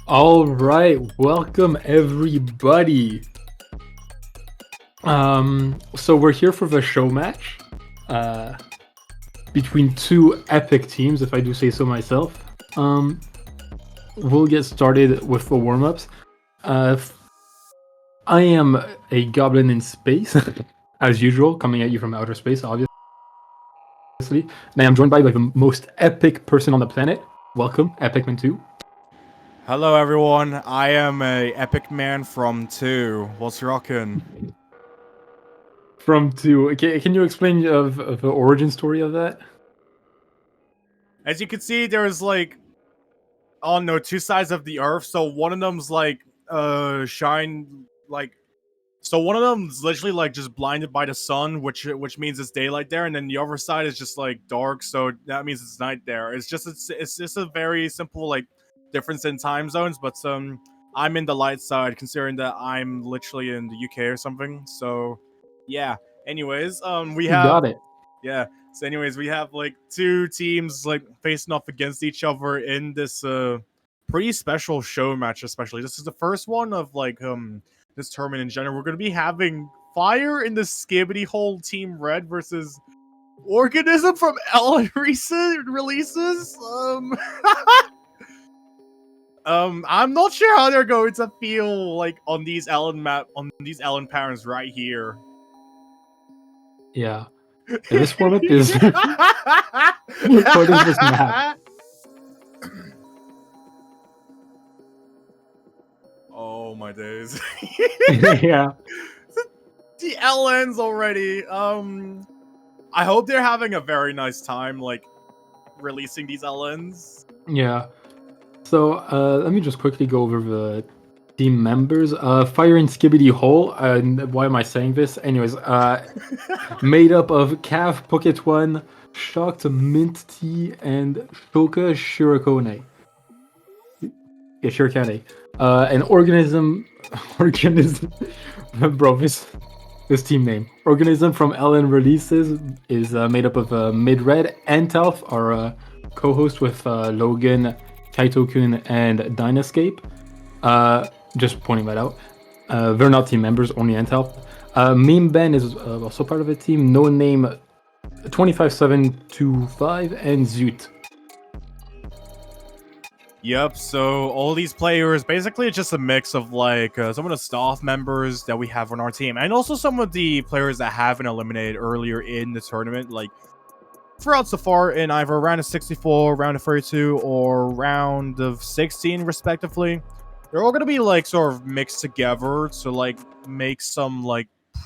All right, welcome everybody. So we're here for the show match between two epic teams, if I do say so myself. We'll get started with the warm-ups. I am a goblin in space, as usual, coming at you from outer space, obviously. And I am joined by the most epic person on the planet. Welcome, Epicman 2. Hello everyone, I am a epic man from 2. What's rockin'? From 2. Can you explain of the origin story of that? As you can see, there's two sides of the earth, so one of them's so one of them's literally just blinded by the sun, which means it's daylight there, and then the other side is just dark, so that means it's night there. It's just a very simple difference in time zones, but I'm in the light side considering that I'm literally in the UK or something. So yeah. Anyways, we have Got it. yeah. So anyways, we have two teams facing off against each other in this pretty special show match. Especially this is the first one of this tournament in general. We're gonna be having Fire in the Skibidi Hole Team Red versus Organism from Ellen releases. I'm not sure how they're going to feel on these Ellen patterns right here. Yeah. This format is what is this map? Oh my days. Yeah. The LNs already. I hope they're having a very nice time releasing these LNs. Yeah. So let me just quickly go over the team members. Fire in Skibidi Hole. And why am I saying this? Anyways, made up of Cav Pocket One, Shocked Mint Tea, and Shoka Shirokone. Yeah, Shirokane. An organism, bro. This team name. Organism from Ellen Releases is made up of Mid-Red and Talf, our co-host with Logan, Kaito-kun, and Dynascape. Just pointing that out. They're not team members, only Antalf. Meme Ben is also part of the team. No Name 25725 and Zoot. Yep, so all these players, basically it's just a mix of some of the staff members that we have on our team, and also some of the players that have been eliminated earlier in the tournament, throughout so far in either round of 64, round of 32, or round of 16, respectively. They're all gonna be sort of mixed together to make some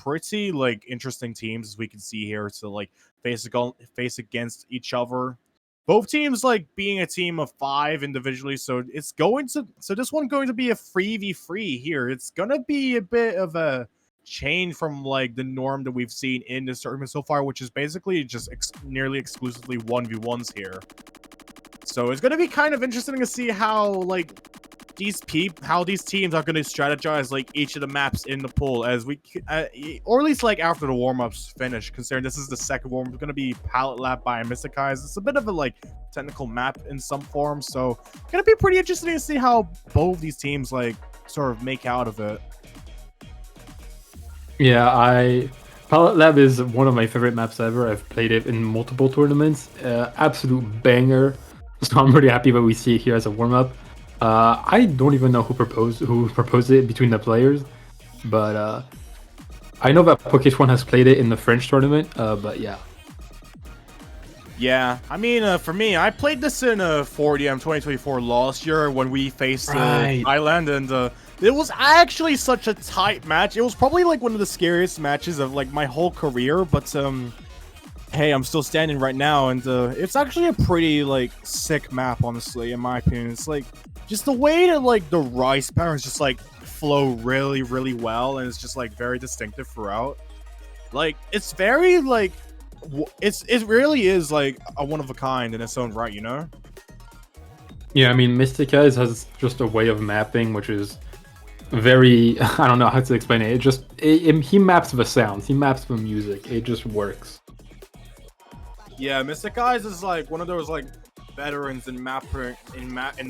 pretty interesting teams, as we can see here, to face against each other. Both teams being a team of 5 individually, so this one's going to be a 3v3 here. It's gonna be a bit of a change from the norm that we've seen in this tournament so far, which is basically just nearly exclusively 1v1s here. So it's gonna be kind of interesting to see how these teams are going to strategize each of the maps in the pool, as we or at least after the warm-ups finish, considering this is the second warm-up. It's going to be Palette Lab by Mystic Eyes. It's a bit of a technical map in some form, so gonna be pretty interesting to see how both these teams sort of make out of it. Yeah, Palette Lab is one of my favorite maps ever. I've played it in multiple tournaments. Absolute banger. So I'm really happy that we see it here as a warm-up. I don't even know who proposed it between the players, but I know that Pocket One has played it in the French tournament. But yeah. Yeah, I mean, for me, I played this in 4DM 2024 last year when we faced Thailand, and it was actually such a tight match. It was probably one of the scariest matches of my whole career, but hey, I'm still standing right now, and it's actually a pretty sick map, honestly, in my opinion. It's just the way that the rice patterns just flow really, really well, and it's just very distinctive throughout. It's very it really is a one of a kind in its own right, you know? Yeah, I mean, Mystic Eyes has just a way of mapping which is very, I don't know how to explain it. He maps the sounds, he maps the music. It just works. Yeah, Mystic Eyes is one of those veterans in the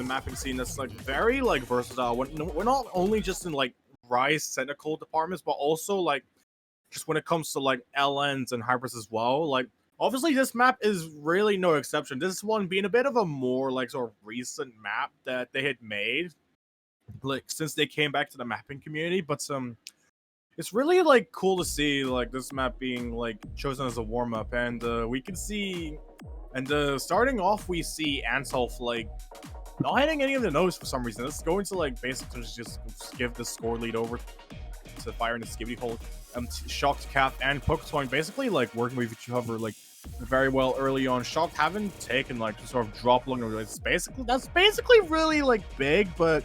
mapping scene that's like very like versatile. We're not only just in like Rise technical departments, but also like just when it comes to like LNs and hybrids as well. Like obviously this map is really no exception. This one being a bit of a more like sort of recent map that they had made like since they came back to the mapping community, but it's really like cool to see like this map being like chosen as a warm-up, and we can see, and starting off we see Anself like not hitting any of the notes for some reason. It's going to like basically just give the score lead over to Fire in the Skibidi Hole. Shocked, Cap, and Poketoin basically like working with each other like very well early on. Shocked haven't taken like sort of drop long. That's basically really like big, but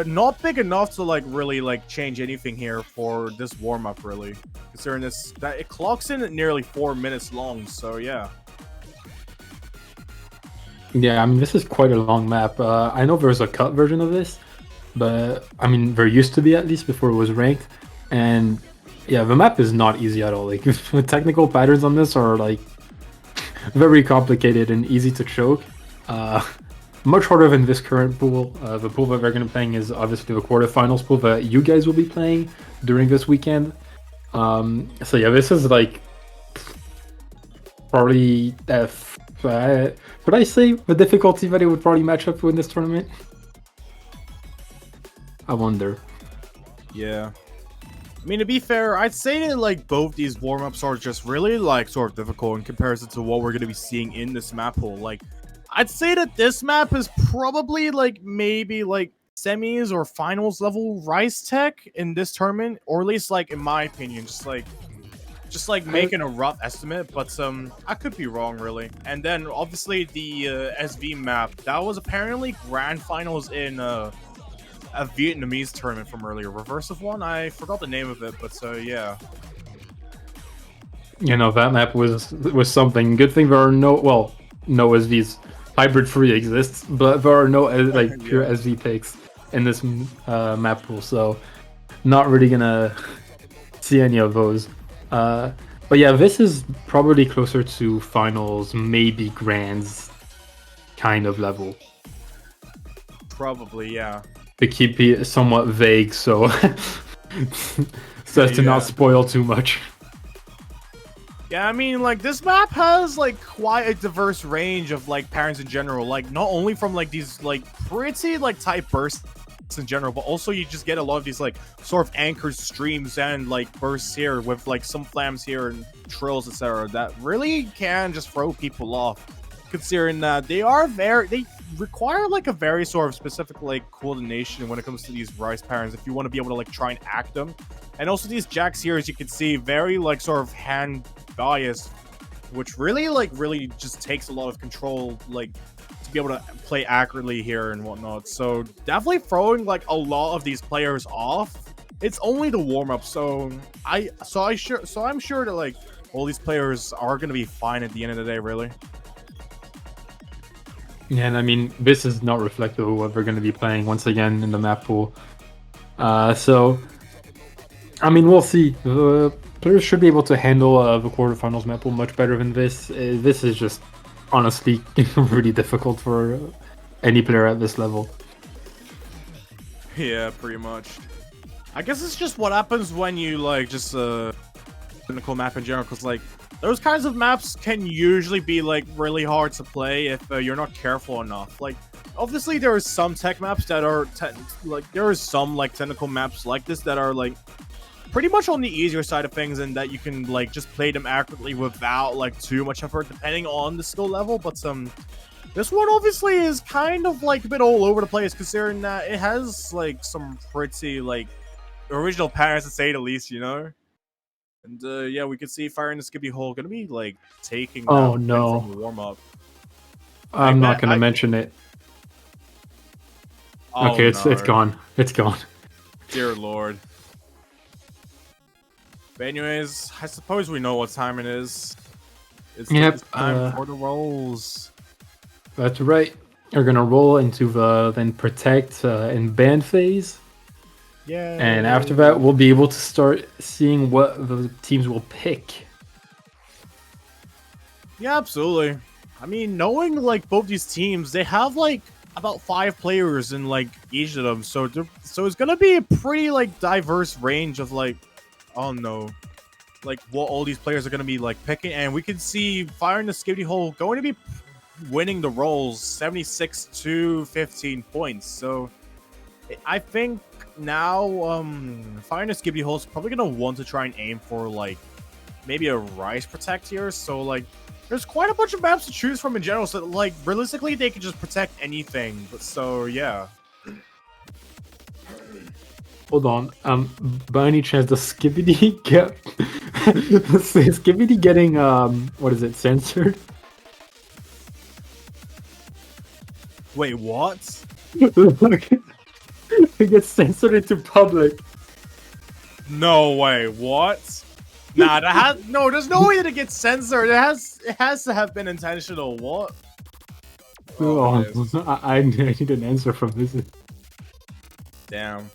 not big enough to like really like change anything here for this warm up. Really, considering this that it clocks in at nearly 4 minutes long. So yeah. Yeah, I mean, this is quite a long map. I know there's a cut version of this, but I mean, there used to be at least before it was ranked. And yeah, the map is not easy at all. Like, the technical patterns on this are like very complicated and easy to choke. Much harder than this current pool. The pool that we're going to be playing is obviously the quarterfinals pool that you guys will be playing during this weekend. So yeah, this is like probably would I say the difficulty that it would probably match up to in this tournament? I wonder. Yeah. I mean, to be fair, I'd say that like both these warm-ups are just really like sort of difficult in comparison to what we're going to be seeing in this map pool. Like, I'd say that this map is probably like maybe like semis or finals level Rise Tech in this tournament, or at least like in my opinion, just like making a rough estimate, but I could be wrong really. And then obviously the SV map that was apparently grand finals in a Vietnamese tournament from earlier, Reversive one. I forgot the name of it, but yeah. You know, that map was something. Good thing there are no SVs. Hybrid free exists, but there are no like pure SV picks in this map pool, so not really gonna see any of those. But yeah, this is probably closer to finals, maybe grands kind of level. Probably, yeah. To keep it somewhat vague, so so as to not spoil too much. Yeah, I mean, like, this map has, like, quite a diverse range of, like, patterns in general. Like, not only from, like, these, like, pretty, like, tight bursts in general, but also you just get a lot of these, like, sort of anchored streams and, like, bursts here with, like, some flams here and trills, etc. that really can just throw people off, considering that they require, like, a very sort of specific, like, coordination when it comes to these Rise patterns if you want to be able to, like, try and act them. And also these jacks here, as you can see, very, like, sort of hand biased, which really just takes a lot of control, like, to be able to play accurately here and whatnot. So definitely throwing like a lot of these players off. It's only the warm-up, so I'm sure that like all these players are going to be fine at the end of the day, really. Yeah, and I mean, this is not reflective of what we're going to be playing once again in the map pool. So I mean, we'll see. Players should be able to handle the quarterfinals map pool much better than this. This is just honestly really difficult for any player at this level. Yeah, pretty much. I guess it's just what happens when you like just technical map in general, because like those kinds of maps can usually be like really hard to play if you're not careful enough. Like obviously there are some tech maps that are there are some like technical maps like this that are like pretty much on the easier side of things, and that you can like just play them accurately without like too much effort depending on the skill level. But this one obviously is kind of like a bit all over the place, considering that it has like some pretty like original patterns to say the least, you know. And yeah, we can see Fire in the Skibidi Hole gonna be like taking that win from the warm up. I'm not gonna mention it. Oh, okay, it's gone. It's gone. Dear Lord. But anyways, I suppose we know what time it is. It's time for the rolls. That's right. We're gonna roll into the then protect and ban phase. Yeah. And after that, we'll be able to start seeing what the teams will pick. Yeah, absolutely. I mean, knowing like both these teams, they have like about 5 players in like each of them, so it's gonna be a pretty like diverse range of like, oh no, like what all these players are gonna be like picking, and we can see Fire in the Skibidi Hole going to be winning the rolls 76 to 15 points. So I think now Fire in the Skibidi Hole is probably gonna want to try and aim for like maybe a Rice Protect here. So like there's quite a bunch of maps to choose from in general, so like realistically they can just protect anything. But so yeah. Hold on. By any chance, does Skibidi get is Skibidi getting what is it, censored? Wait, what? It gets censored into public. No way, what? Nah, there's no way that it gets censored. It has to have been intentional. What? I need an answer from this. Damn.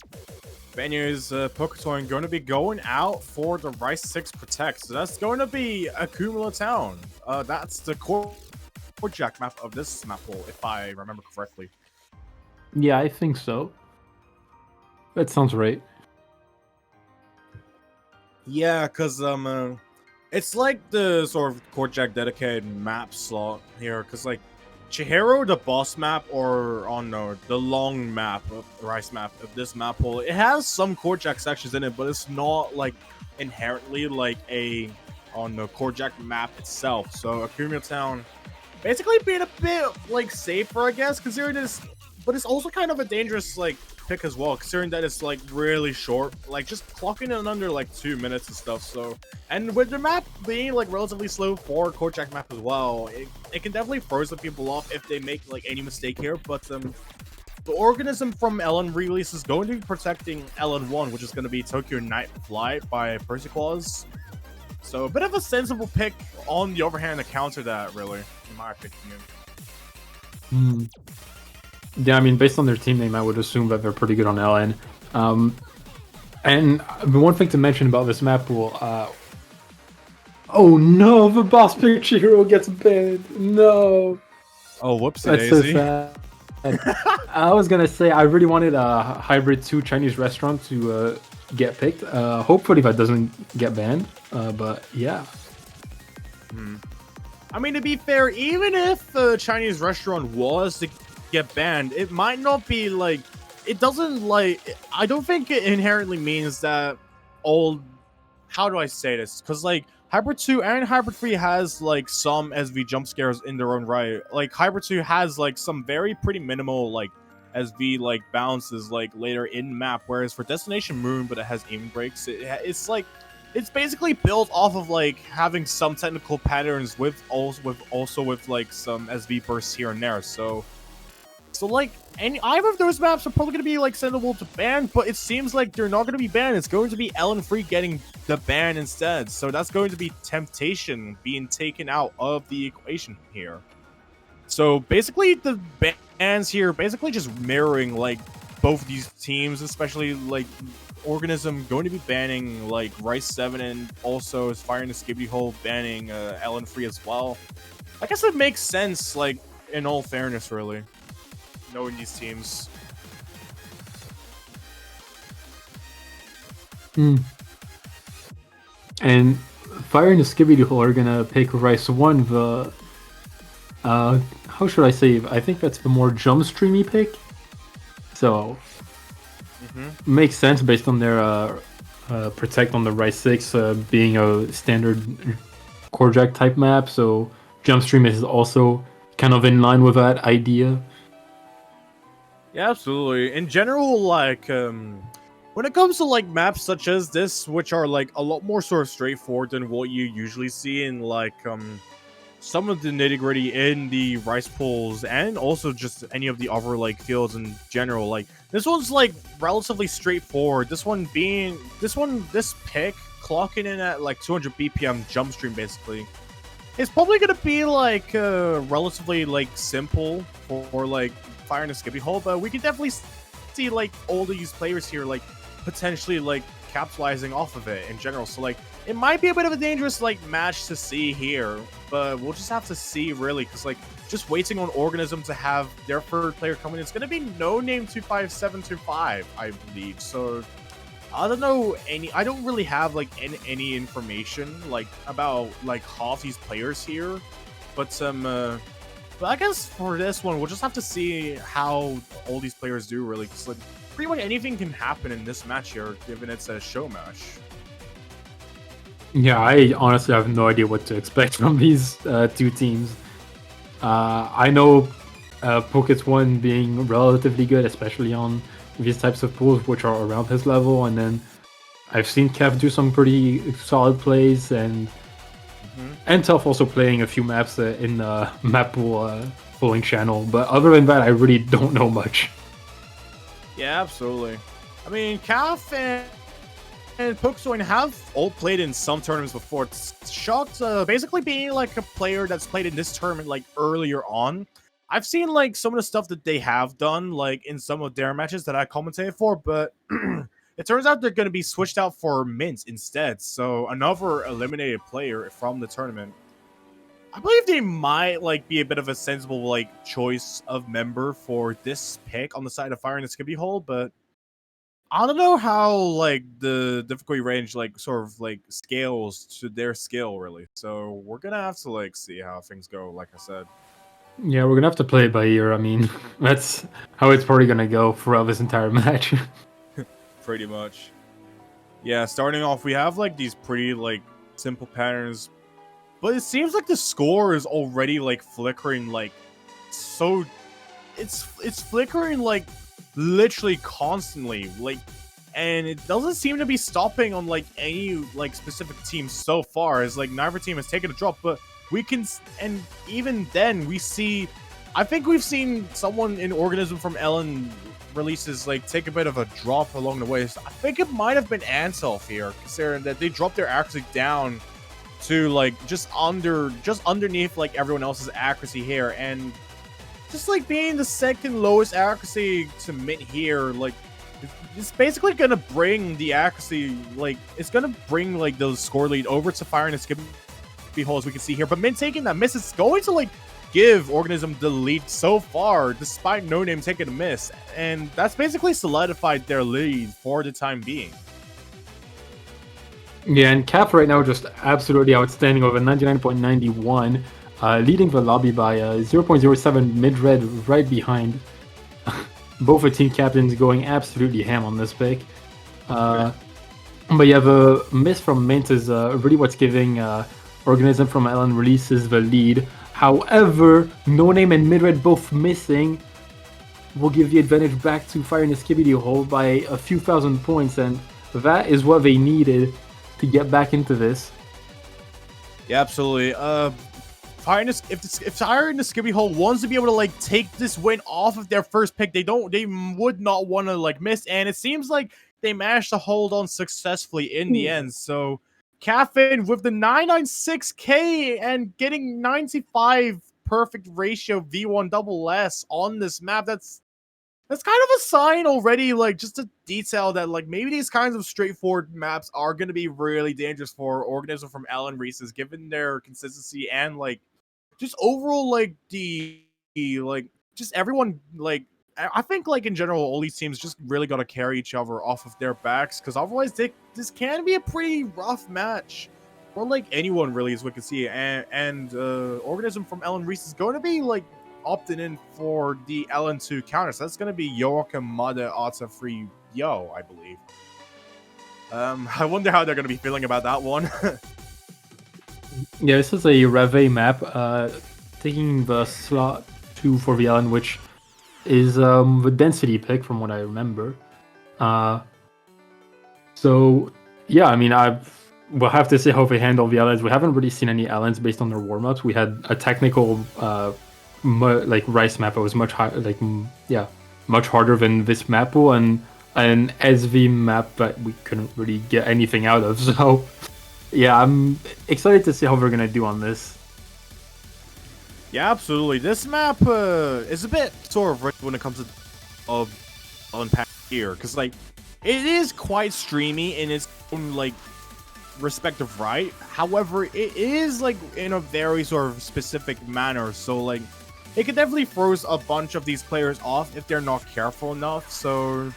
Venues Poketoin going to be going out for the Rice 6 Protect. So that's going to be Akumula Town. That's the core jack map of this map pool, if I remember correctly. Yeah, I think so. That sounds right. Yeah, because it's like the sort of core jack dedicated map slot here, because like Chihiro, the boss map, or oh no, the long map of the Rice map of this map pool, it has some core jack sections in it, but it's not like inherently like a on the core jack map itself. So Akumula Town basically being a bit like safer, I guess, considering this, but it's also kind of a dangerous like pick as well, considering that it's like really short, like just clocking in under like 2 minutes and stuff. So, and with the map being like relatively slow for core jack map as well, it can definitely throw some people off if they make like any mistake here. But the organism from LN release is going to be protecting LN1, which is going to be Tokyo Night Flight by Percy Claus. So a bit of a sensible pick on the overhand to counter that, really, in my opinion. Yeah, I mean, based on their team name, I would assume that they're pretty good on LN. And one thing to mention about this map pool, oh no, the boss pick Chihiro gets banned. No. Oh, whoopsie That's daisy. so sad. I was gonna say I really wanted a hybrid 2 Chinese restaurant to get picked. Hopefully that doesn't get banned. But yeah. I mean, to be fair, even if the Chinese restaurant was to get banned, it might not be like, it doesn't like, I don't think it inherently means that all, how do I say this? Because like Hybrid 2 and Hybrid 3 has like some SV jump scares in their own right. Like Hybrid 2 has like some very pretty minimal like SV like bounces like later in map, whereas for Destination Moon, but it has aim breaks, it's like, it's basically built off of like having some technical patterns with also with like some SV bursts here and there. So like either of those maps are probably going to be like sendable to ban, but it seems like they're not going to be banned. It's going to be Ellen Free getting the ban instead. So that's going to be Temptation being taken out of the equation here. So basically the bans here basically just mirroring like both these teams, especially like Organism going to be banning like Rice 7 and also Fire in the Skibidi Hole banning Ellen Free as well. I guess it makes sense, like in all fairness, really, knowing these teams. And Fire in the Skibidi Hole are gonna pick Rice 1, the how should I say? I think that's the more jump streamy pick. So makes sense based on their protect on the Rice 6 being a standard core jack type map. So jump stream is also kind of in line with that idea. Yeah, absolutely. In general, like when it comes to like maps such as this, which are like a lot more sort of straightforward than what you usually see in like some of the nitty-gritty in the Rice pools and also just any of the other like fields in general, like this one's like relatively straightforward. This pick clocking in at like 200 BPM jump stream basically, it's probably gonna be like relatively like simple for like Fire in the Skibidi Hole, but we can definitely see like all these players here like potentially like capitalizing off of it in general. So like it might be a bit of a dangerous like match to see here, but we'll just have to see really, because like just waiting on Organism to have their third player coming, it's gonna be No Name 25725, I believe. So I don't know I don't really have like any information like about like half these players here, but I guess for this one we'll just have to see how all these players do really, because like pretty much anything can happen in this match here, given it's a show match. Yeah, I honestly have no idea what to expect from these two teams. I know Pockets 1 being relatively good, especially on these types of pools, which are around his level, and then I've seen Kev do some pretty solid plays, and Tough also playing a few maps in the map pool pulling channel. But other than that, I really don't know much. Yeah, absolutely. I mean, Calf and Pokescoin have all played in some tournaments before. It's shocked, basically being like a player that's played in this tournament like earlier on. I've seen like some of the stuff that they have done like in some of their matches that I commentated for, but it turns out they're going to be switched out for Mint instead. So another eliminated player from the tournament. I believe they might like be a bit of a sensible like choice of member for this pick on the side of Fire in the Skibidi Hole, but I don't know how like the difficulty range like sort of like scales to their skill really. So we're gonna have to like see how things go, like I said. Yeah, we're gonna have to play it by ear. I mean, that's how it's probably gonna go throughout this entire match. Pretty much. Yeah, starting off we have like these pretty like simple patterns, but it seems like the score is already like flickering like so it's flickering like literally constantly, like, and it doesn't seem to be stopping on like any like specific team so far, as like neither team has taken a drop, but we can, and even then we see, I think we've seen someone in Organism from Ellen releases like take a bit of a drop along the way. So I think it might have been Anself here, considering that they dropped their accuracy down to like just underneath like everyone else's accuracy here, and just like being the second lowest accuracy to Mint here, like it's basically gonna bring the accuracy, like it's gonna bring like the score lead over to Fire and Skibidi Hole, as we can see here. But Mint taking that miss is going to like give Organism the lead so far, despite No Name taking a miss, and that's basically solidified their lead for the time being. Yeah, and Cap right now just absolutely outstanding over 99.91. Leading the lobby by 0.07 mid-red right behind. Both the team captains going absolutely ham on this pick. But yeah, the miss from Mint is really what's giving Organism from Ellen releases the lead. However, No Name and mid-red both missing will give the advantage back to Fire in the Skibidi Hole by a few thousand points, and that is what they needed to get back into this. Yeah, absolutely. If Fire in the Skibidi Hole wants to be able to like take this win off of their first pick, they would not want to like miss, and it seems like they managed to hold on successfully in the end. So Caffeine with the 996k and getting 95 perfect ratio V1 double S on this map. That's kind of a sign already, like just a detail that like maybe these kinds of straightforward maps are going to be really dangerous for Organism from Ellen Reese's, given their consistency and like just overall like the like just everyone like I think like in general all these teams just really got to carry each other off of their backs, because otherwise this can be a pretty rough match for like anyone really, as we can see. And Organism from Ellen Reese is going to be like opting in for the LN2 counter, so that's going to be Joachim Mada Ata Free Yo, I believe. I wonder how they're going to be feeling about that one. Yeah, this is a Reve map, taking the slot 2 for the Ellen, which is the density pick from what I remember. So yeah, I mean, we'll have to see how they handle the Allens. We haven't really seen any Allens based on their warm-ups. We had a technical like Rice map that was much higher, like much harder than this map pool, and an SV map that we couldn't really get anything out of. So yeah, I'm excited to see how we're gonna do on this. Yeah, absolutely. This map is a bit sort of rich when it comes to unpack here, because like it is quite streamy in its own like respective right. However, it is like in a very sort of specific manner. So like it could definitely throws a bunch of these players off if they're not careful enough. So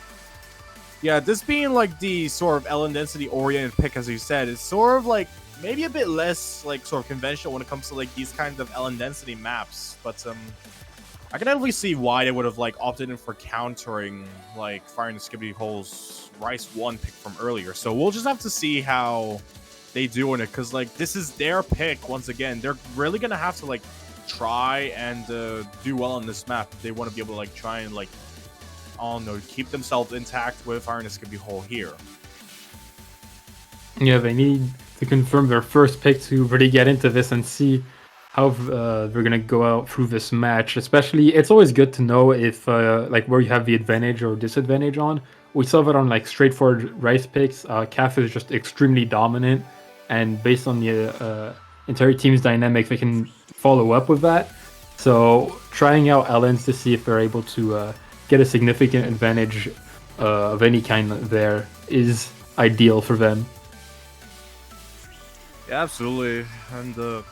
yeah, this being like the sort of Ellen density oriented pick, as you said, is sort of like maybe a bit less like sort of conventional when it comes to like these kinds of Ellen density maps. But I can definitely see why they would have like opted in for countering like firing the skibidi holes Rice 1 pick from earlier. So we'll just have to see how they do in it, because like this is their pick once again. They're really gonna have to like try and do well on this map if they want to be able to like try and like keep themselves intact with firing the skibidi hole here. Yeah, they need to confirm their first pick to really get into this and see how they're gonna go out through this match. Especially, it's always good to know if like where you have the advantage or disadvantage on. We saw that on like straightforward Rice picks. CAF is just extremely dominant, and based on the entire team's dynamic, they can follow up with that. So trying out Ellens to see if they're able to get a significant advantage of any kind there is ideal for them. Yeah, absolutely. And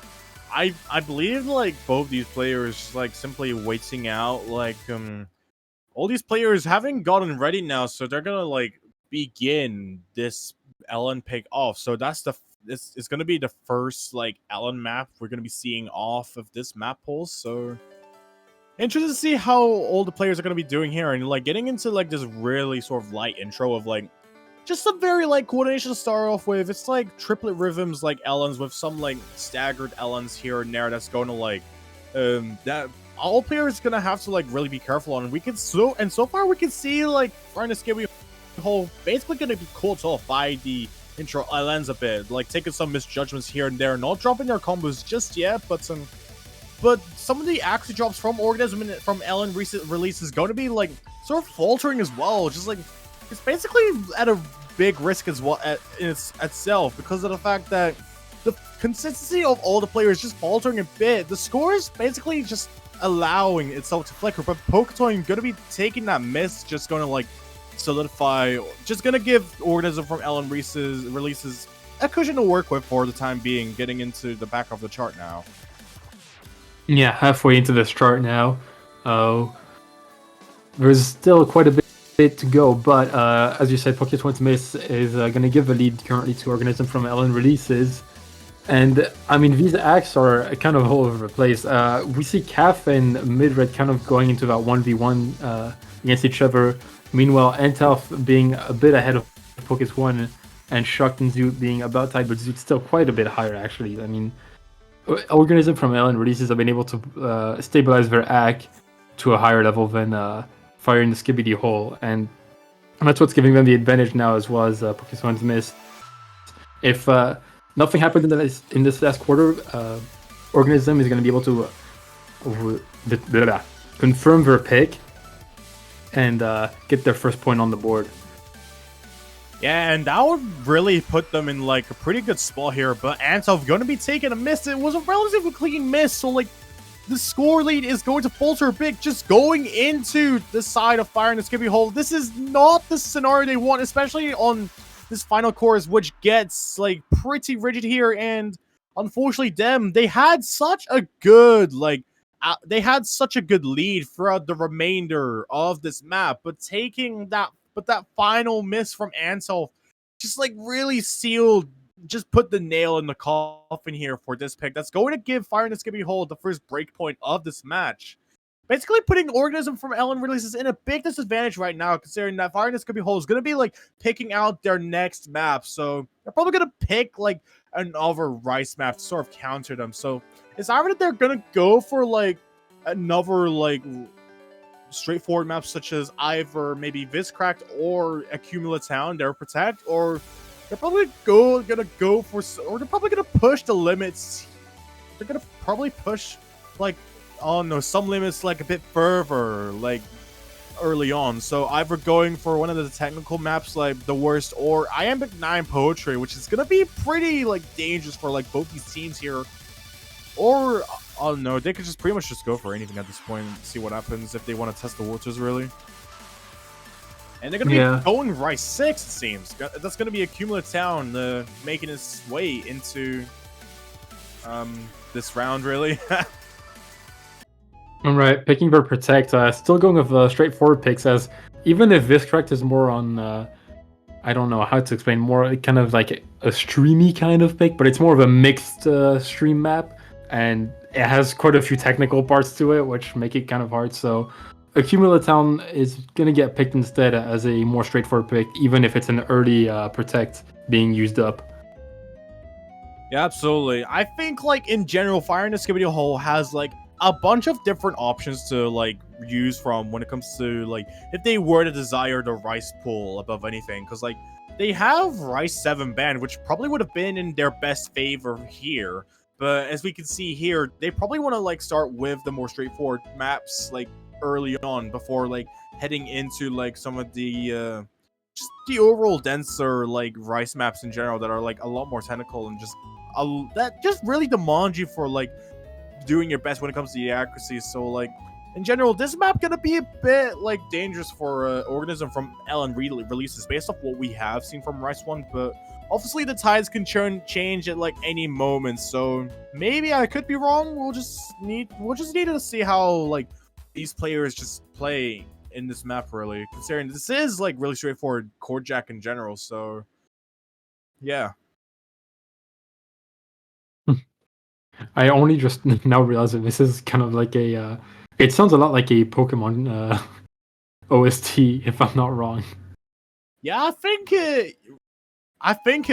I believe like both these players like simply waiting out like all these players haven't gotten ready now, so they're gonna like begin this Ellen pick off. So that's it's gonna be the first like Ellen map we're gonna be seeing off of this map pool. So interested to see how all the players are gonna be doing here, and like getting into like this really sort of light intro of like just some very like coordination to start off with. It's like triplet rhythms like Ellens with some like staggered Ellens here and there that's going to like that all players gonna have to like really be careful on. We can so far we can see like trying to skibidi hole basically gonna be caught off by the intro Ellens a bit, like taking some misjudgments here and there, not dropping their combos just yet, but some of the accuracy drops from Organism and from Ellen recent release is going to be like sort of faltering as well. Just like it's basically at a big risk as well in itself, because of the fact that the consistency of all the players just faltering a bit. The score is basically just allowing itself to flicker, but Poketoy going to be taking that miss, just going to like solidify, just going to give Organism from Ellen releases a cushion to work with for the time being, getting into the back of the chart now. Yeah, halfway into this chart now. There's still quite a bit to go, but as you said, Poketoy's miss is going to give the lead currently to Organism from Ellen releases. And I mean, these acts are kind of all over the place. We see CAF and Midred kind of going into that 1v1 against each other. Meanwhile, Entalf being a bit ahead of Poketoy, and Shucked and Zoot being about tied, but Zoot's still quite a bit higher, actually. I mean, Organism from Ellen releases have been able to stabilize their act to a higher level than firing the skibidi hole, and that's what's giving them the advantage now, as well as Poketoy's miss. If nothing happened in this last quarter, Organism is going to be able to confirm their pick and get their first point on the board. Yeah, and that would really put them in like a pretty good spot here. But Antov going to be taking a miss. It was a relatively clean miss, so like the score lead is going to falter a bit, just going into the side of firing the skibidi hole. This is not the scenario they want, especially on this final course, which gets like pretty rigid here. And unfortunately, they had such a good lead throughout the remainder of this map, but that final miss from Ansel just like really just put the nail in the coffin here for this pick. That's going to give firing the skibidi hole the first breakpoint of this match. Basically putting Organism from Ellen releases in a big disadvantage right now, considering that firing the skibidi hole is going to be like picking out their next map. So they're probably going to pick like another Rice map to sort of counter them. So it's either that they're going to go for like another like straightforward maps such as either maybe Viscracked or Accumula Town, their Protect, or they're probably gonna push the limits. They're gonna probably push like some limits like a bit further, like early on. So either going for one of the technical maps like the worst, or Iambic 9 Poetry, which is gonna be pretty like dangerous for like both these teams here. Or oh no, they could just pretty much just go for anything at this point and see what happens if they want to test the waters, really. And they're going to be going Rice 6, it seems. That's going to be a cumulative town making its way into this round, really. Alright, picking for Protect. Still going with straightforward picks, as even if this correct is more on, I don't know how to explain, more kind of like a streamy kind of pick, but it's more of a mixed stream map, and it has quite a few technical parts to it, which make it kind of hard. So Accumula Town is going to get picked instead as a more straightforward pick, even if it's an early Protect being used up. Yeah, absolutely. I think, like, in general, Fire in the Skibidi Hole has, like, a bunch of different options to, like, use from when it comes to, like, if they were to desire the Rice pool above anything. Because, like, they have Rice 7 banned, which probably would have been in their best favor here. But as we can see here, they probably want to, like, start with the more straightforward maps, like, early on before, like, heading into, like, some of the, just the overall denser, like, Rice maps in general that are, like, a lot more technical and just that just really demand you for, like, doing your best when it comes to the accuracy. So, like, in general, this map gonna be a bit, like, dangerous for Organism from LN releases based off what we have seen from Rice 1, but obviously the tides can change at, like, any moment, so maybe I could be wrong. We'll just need to see how, like, these players just play in this map, really, considering this is, like, really straightforward Chord Jack in general. So yeah. I only just now realize that this is kind of like a. It sounds a lot like a Pokemon OST, if I'm not wrong. Yeah, I think it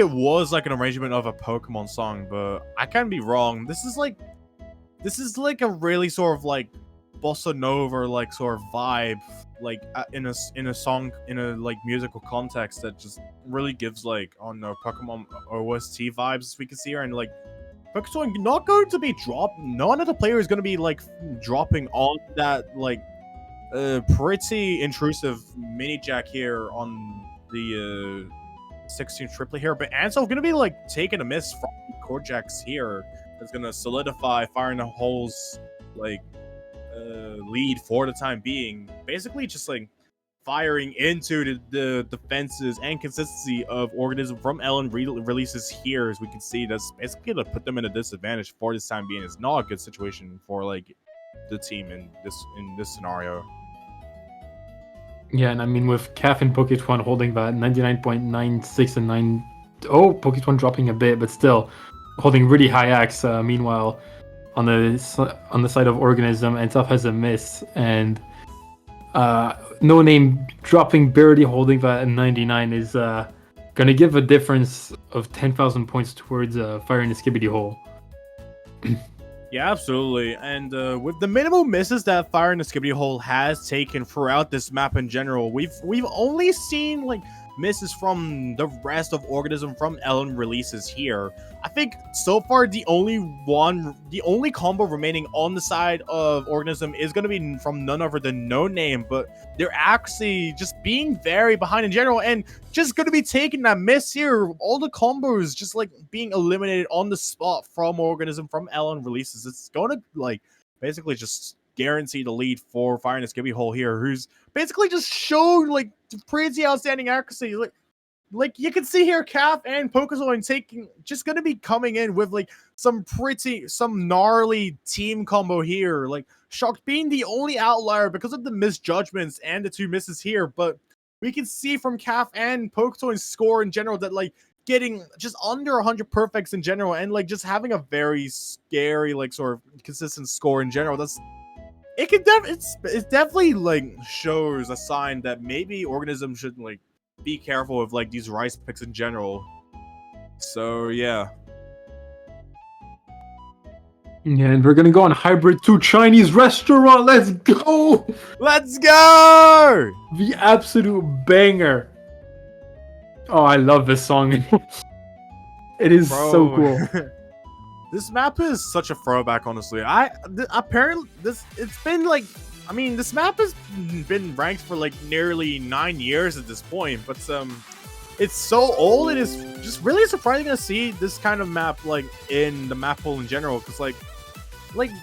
was like an arrangement of a Pokemon song, but I can be wrong. This is like a really sort of like bossa nova, like, sort of vibe, like, in a song, in a, like, musical context that just really gives, like, on the Pokemon OST vibes, as we can see here. And, like, Pokemon not going to be dropped. None of the players is going to be, like, dropping on that, like, pretty intrusive mini jack here on the 16 triplet here. But Ansel going to be, like, taking a miss from Chord Jacks here. That's going to solidify Fire in the Hole's, like, lead for the time being. Basically just, like, firing into the defenses and consistency of Organism from LN releases here. As we can see, that's basically to put them in a disadvantage for this time being. It's not a good situation for, like, the team in this scenario. Yeah, and I mean, with Calf and Poketwan holding that 99.96 and 9. Oh, Poketwan dropping a bit, but still holding really high axe. Meanwhile, on the side of Organism, Entaf has a miss, and No Name dropping, barely holding that at 99 is gonna give a difference of 10,000 points towards Fire in the Skibidi Hole. Yeah, absolutely. And with the minimal misses that Fire in the Skibidi Hole has taken throughout this map in general, we've only seen, like, misses from the rest of Organism from LN releases here. I think so far the only combo remaining on the side of Organism is going to be from none other than No Name, but they're actually just being very behind in general and just going to be taking that miss here. All the combos just, like, being eliminated on the spot from Organism from LN releases. It's going to, like, basically just guarantee the lead for Fire in the Skibidi Hole here, who's basically just showed, like, pretty outstanding accuracy. Like you can see here, Calf and Pokezoin just gonna be coming in with, like, some gnarly team combo here. Like, Shocked being the only outlier because of the misjudgments and the 2 misses here, but we can see from Calf and Pokezoin's score in general that, like, getting just under 100 perfects in general and, like, just having a very scary, like, sort of consistent score in general. It definitely, like, shows a sign that maybe Organism should, like, be careful with, like, these Rice picks in general. So yeah. Yeah, and we're gonna go on Hybrid 2 Chinese restaurant. Let's go! Let's go! The absolute banger. Oh, I love this song. It is so cool. This map is such a throwback, honestly. Apparently it's been, like, I mean, this map has been ranked for, like, nearly 9 years at this point, but it's so old. It is just really surprising to see this kind of map, like, in the map pool in general, because, like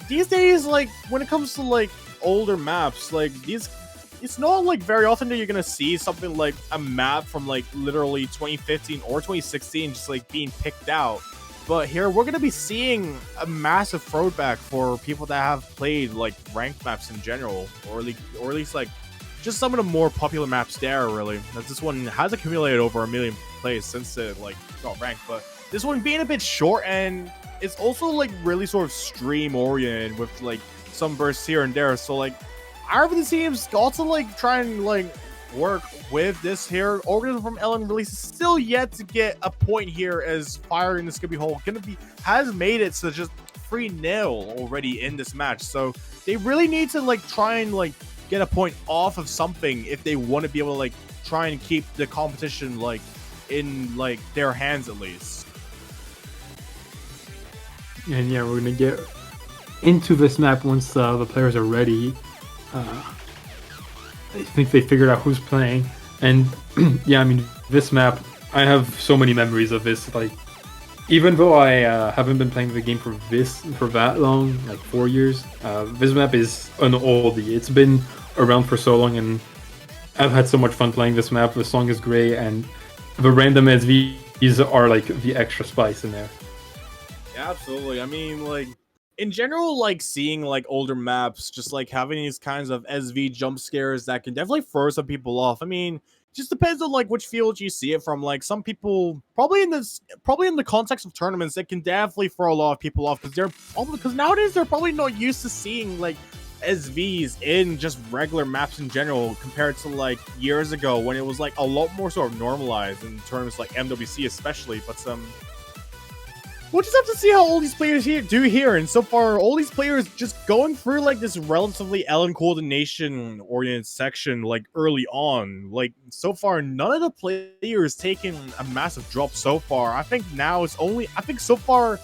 these days, like, when it comes to, like, older maps, like, these it's not like very often that you're gonna see something like a map from like literally 2015 or 2016 just like being picked out. But here we're gonna be seeing a massive throwback for people that have played like ranked maps in general, or at least like just some of the more popular maps there. Really, as this one has accumulated over 1 million plays since it like got ranked, but this one being a bit short, and it's also like really sort of stream oriented with like some bursts here and there. So like, however the teams got to like try and like work with this here organism from Ellen release is still yet to get a point here, as Fire in the Skibidi Hole has made it to just 3-0 already in this match. So they really need to like try and like get a point off of something if they want to be able to like try and keep the competition like in like their hands at least. And yeah, we're gonna get into this map once the players are ready. I think they figured out who's playing, and yeah, I mean, this map, I have so many memories of this. Like, even though I haven't been playing the game for that long, like 4 years, this map is an oldie. It's been around for so long, and I've had so much fun playing this map. The song is great, and the random SVs are like the extra spice in there. Yeah, absolutely. I mean, like, in general, like seeing like older maps, just like having these kinds of SV jump scares that can definitely throw some people off. I mean, just depends on like which field you see it from. Like some people probably in the context of tournaments, it can definitely throw a lot of people off because nowadays they're probably not used to seeing like SVs in just regular maps in general compared to like years ago when it was like a lot more sort of normalized in terms like MWC especially. But we'll just have to see how all these players here do here. And so far, all these players just going through like this relatively Ellen coordination oriented section like early on. Like so far, none of the players taking a massive drop so far. I think now it's only so far.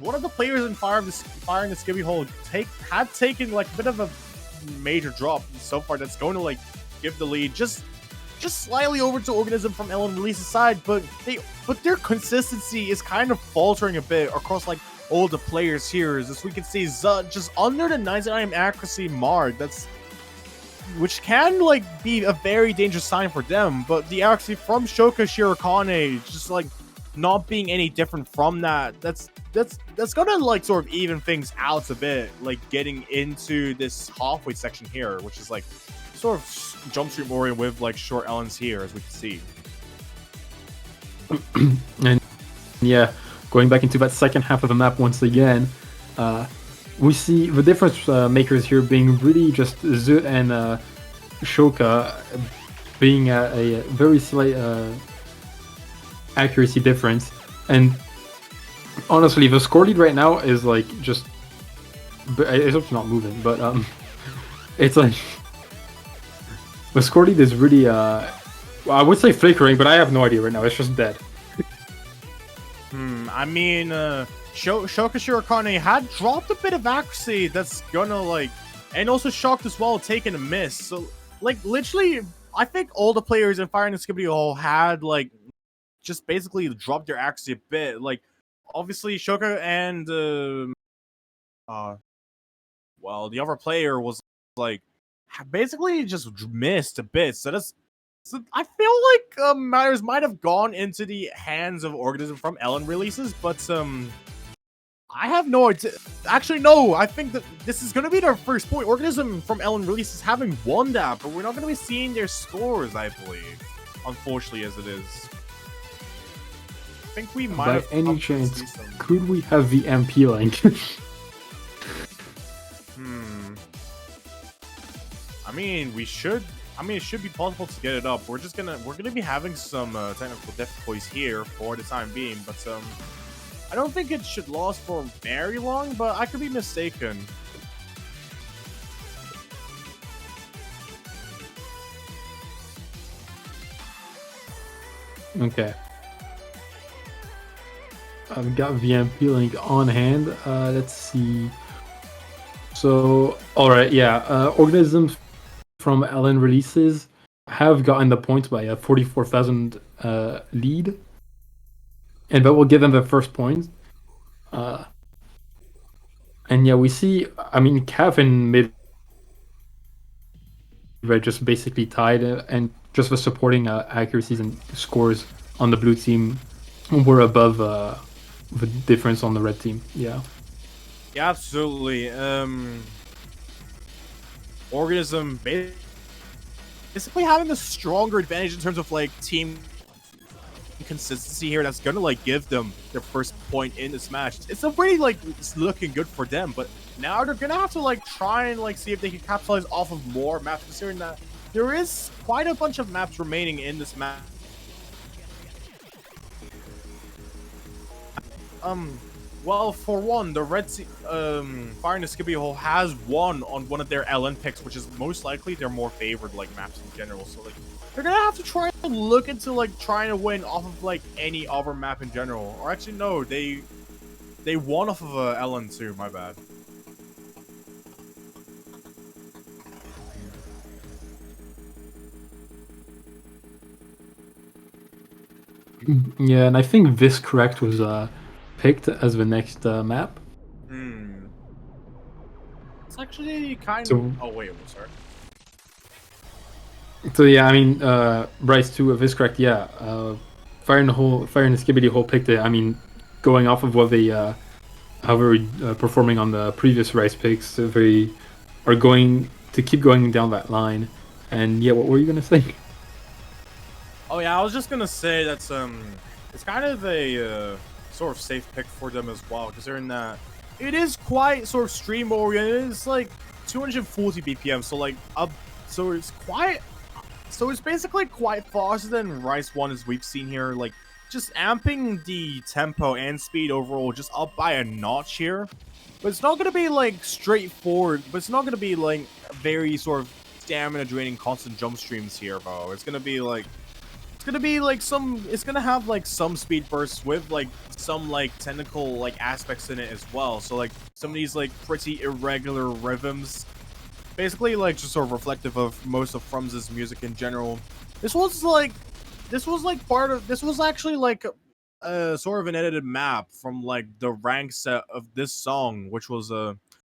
One of the players in Fire in the Skibidi Hole had taken like a bit of a major drop so far. That's going to like give the lead just slightly over to Organism from Ellen Release's side, but their consistency is kind of faltering a bit across like all the players here. As we can see, just under the 99 accuracy mark. Which can like be a very dangerous sign for them. But the accuracy from Shoka Shirokane just like not being any different from that. That's gonna like sort of even things out a bit, like getting into this halfway section here, which is like sort of jump stream oriented with like short Ellens here, as we can see. And yeah, going back into that second half of the map once again, we see the difference makers here being really just Zut and Shoka being a very slight accuracy difference. And honestly, the score lead right now is like just, I hope it's not moving, but it's like the score lead is really well, I would say flickering, but I have no idea right now. It's just dead. I mean, Shoka Shirokane had dropped a bit of accuracy that's gonna like, and also shocked as well, taking a miss. So like literally, I think all the players in Fire in the Skibidi Hole had like just basically dropped their accuracy a bit. Like obviously Shoka and well, the other player was like basically just missed a bit. So I feel like matters might have gone into the hands of Organism from Ellen Releases, but I have no idea. Actually, no, I think that this is going to be their first point. Organism from Ellen Releases having won that, but we're not going to be seeing their scores, I believe. Unfortunately, as it is. I think we might have... By any chance, could we have the MP link? I mean, we should... I mean, it should be possible to get it up. We're gonna be having some technical difficulties here for the time being, but I don't think it should last for very long, but I could be mistaken. Okay. I've got VMP link on hand. Let's see. So, alright, yeah. Organisms from Ellen Releases have gotten the points by a 44,000 lead. And that will give them the first point. And yeah, we see, I mean, Cav in mid Red just basically tied, and just the supporting accuracies and scores on the blue team were above the difference on the red team. Yeah. Yeah, absolutely. Organism basically having the stronger advantage in terms of like team consistency here. That's gonna like give them their first point in this match. It's already like it's looking good for them, but now they're gonna have to like try and like see if they can capitalize off of more maps, considering that there is quite a bunch of maps remaining in this map. Well, for one, the Fire in the Skibidi Hole has won on one of their LN picks, which is most likely their more favored like maps in general. So like they're gonna have to try and look into like trying to win off of like any other map in general. Or actually, no, they won off of LN too. My bad. Yeah, and I think this correct was picked as the next map. It's actually kind So- of. Oh wait, sorry. So yeah, I mean, Bryce too. If it's correct, yeah. Fire in the Skibidi Hole picked it. I mean, going off of what they, how they were performing on the previous Rice picks, they are going to keep going down that line. And yeah, what were you gonna say? Oh yeah, I was just gonna say that's it's kind of a sort of safe pick for them as well, considering that it is quite sort of stream oriented. It's like 240 BPM, so like so it's basically quite faster than Rice 1 as we've seen here. Like just amping the tempo and speed overall just up by a notch here. But it's not gonna be like straightforward. But it's not gonna be like very sort of stamina draining constant jump streams here, bro. It's gonna be like it's gonna have like some speed bursts with like some like technical like aspects in it as well. So like some of these like pretty irregular rhythms, basically like just sort of reflective of most of Frums's music in general. This was actually like a sort of an edited map from like the rank set of this song, which was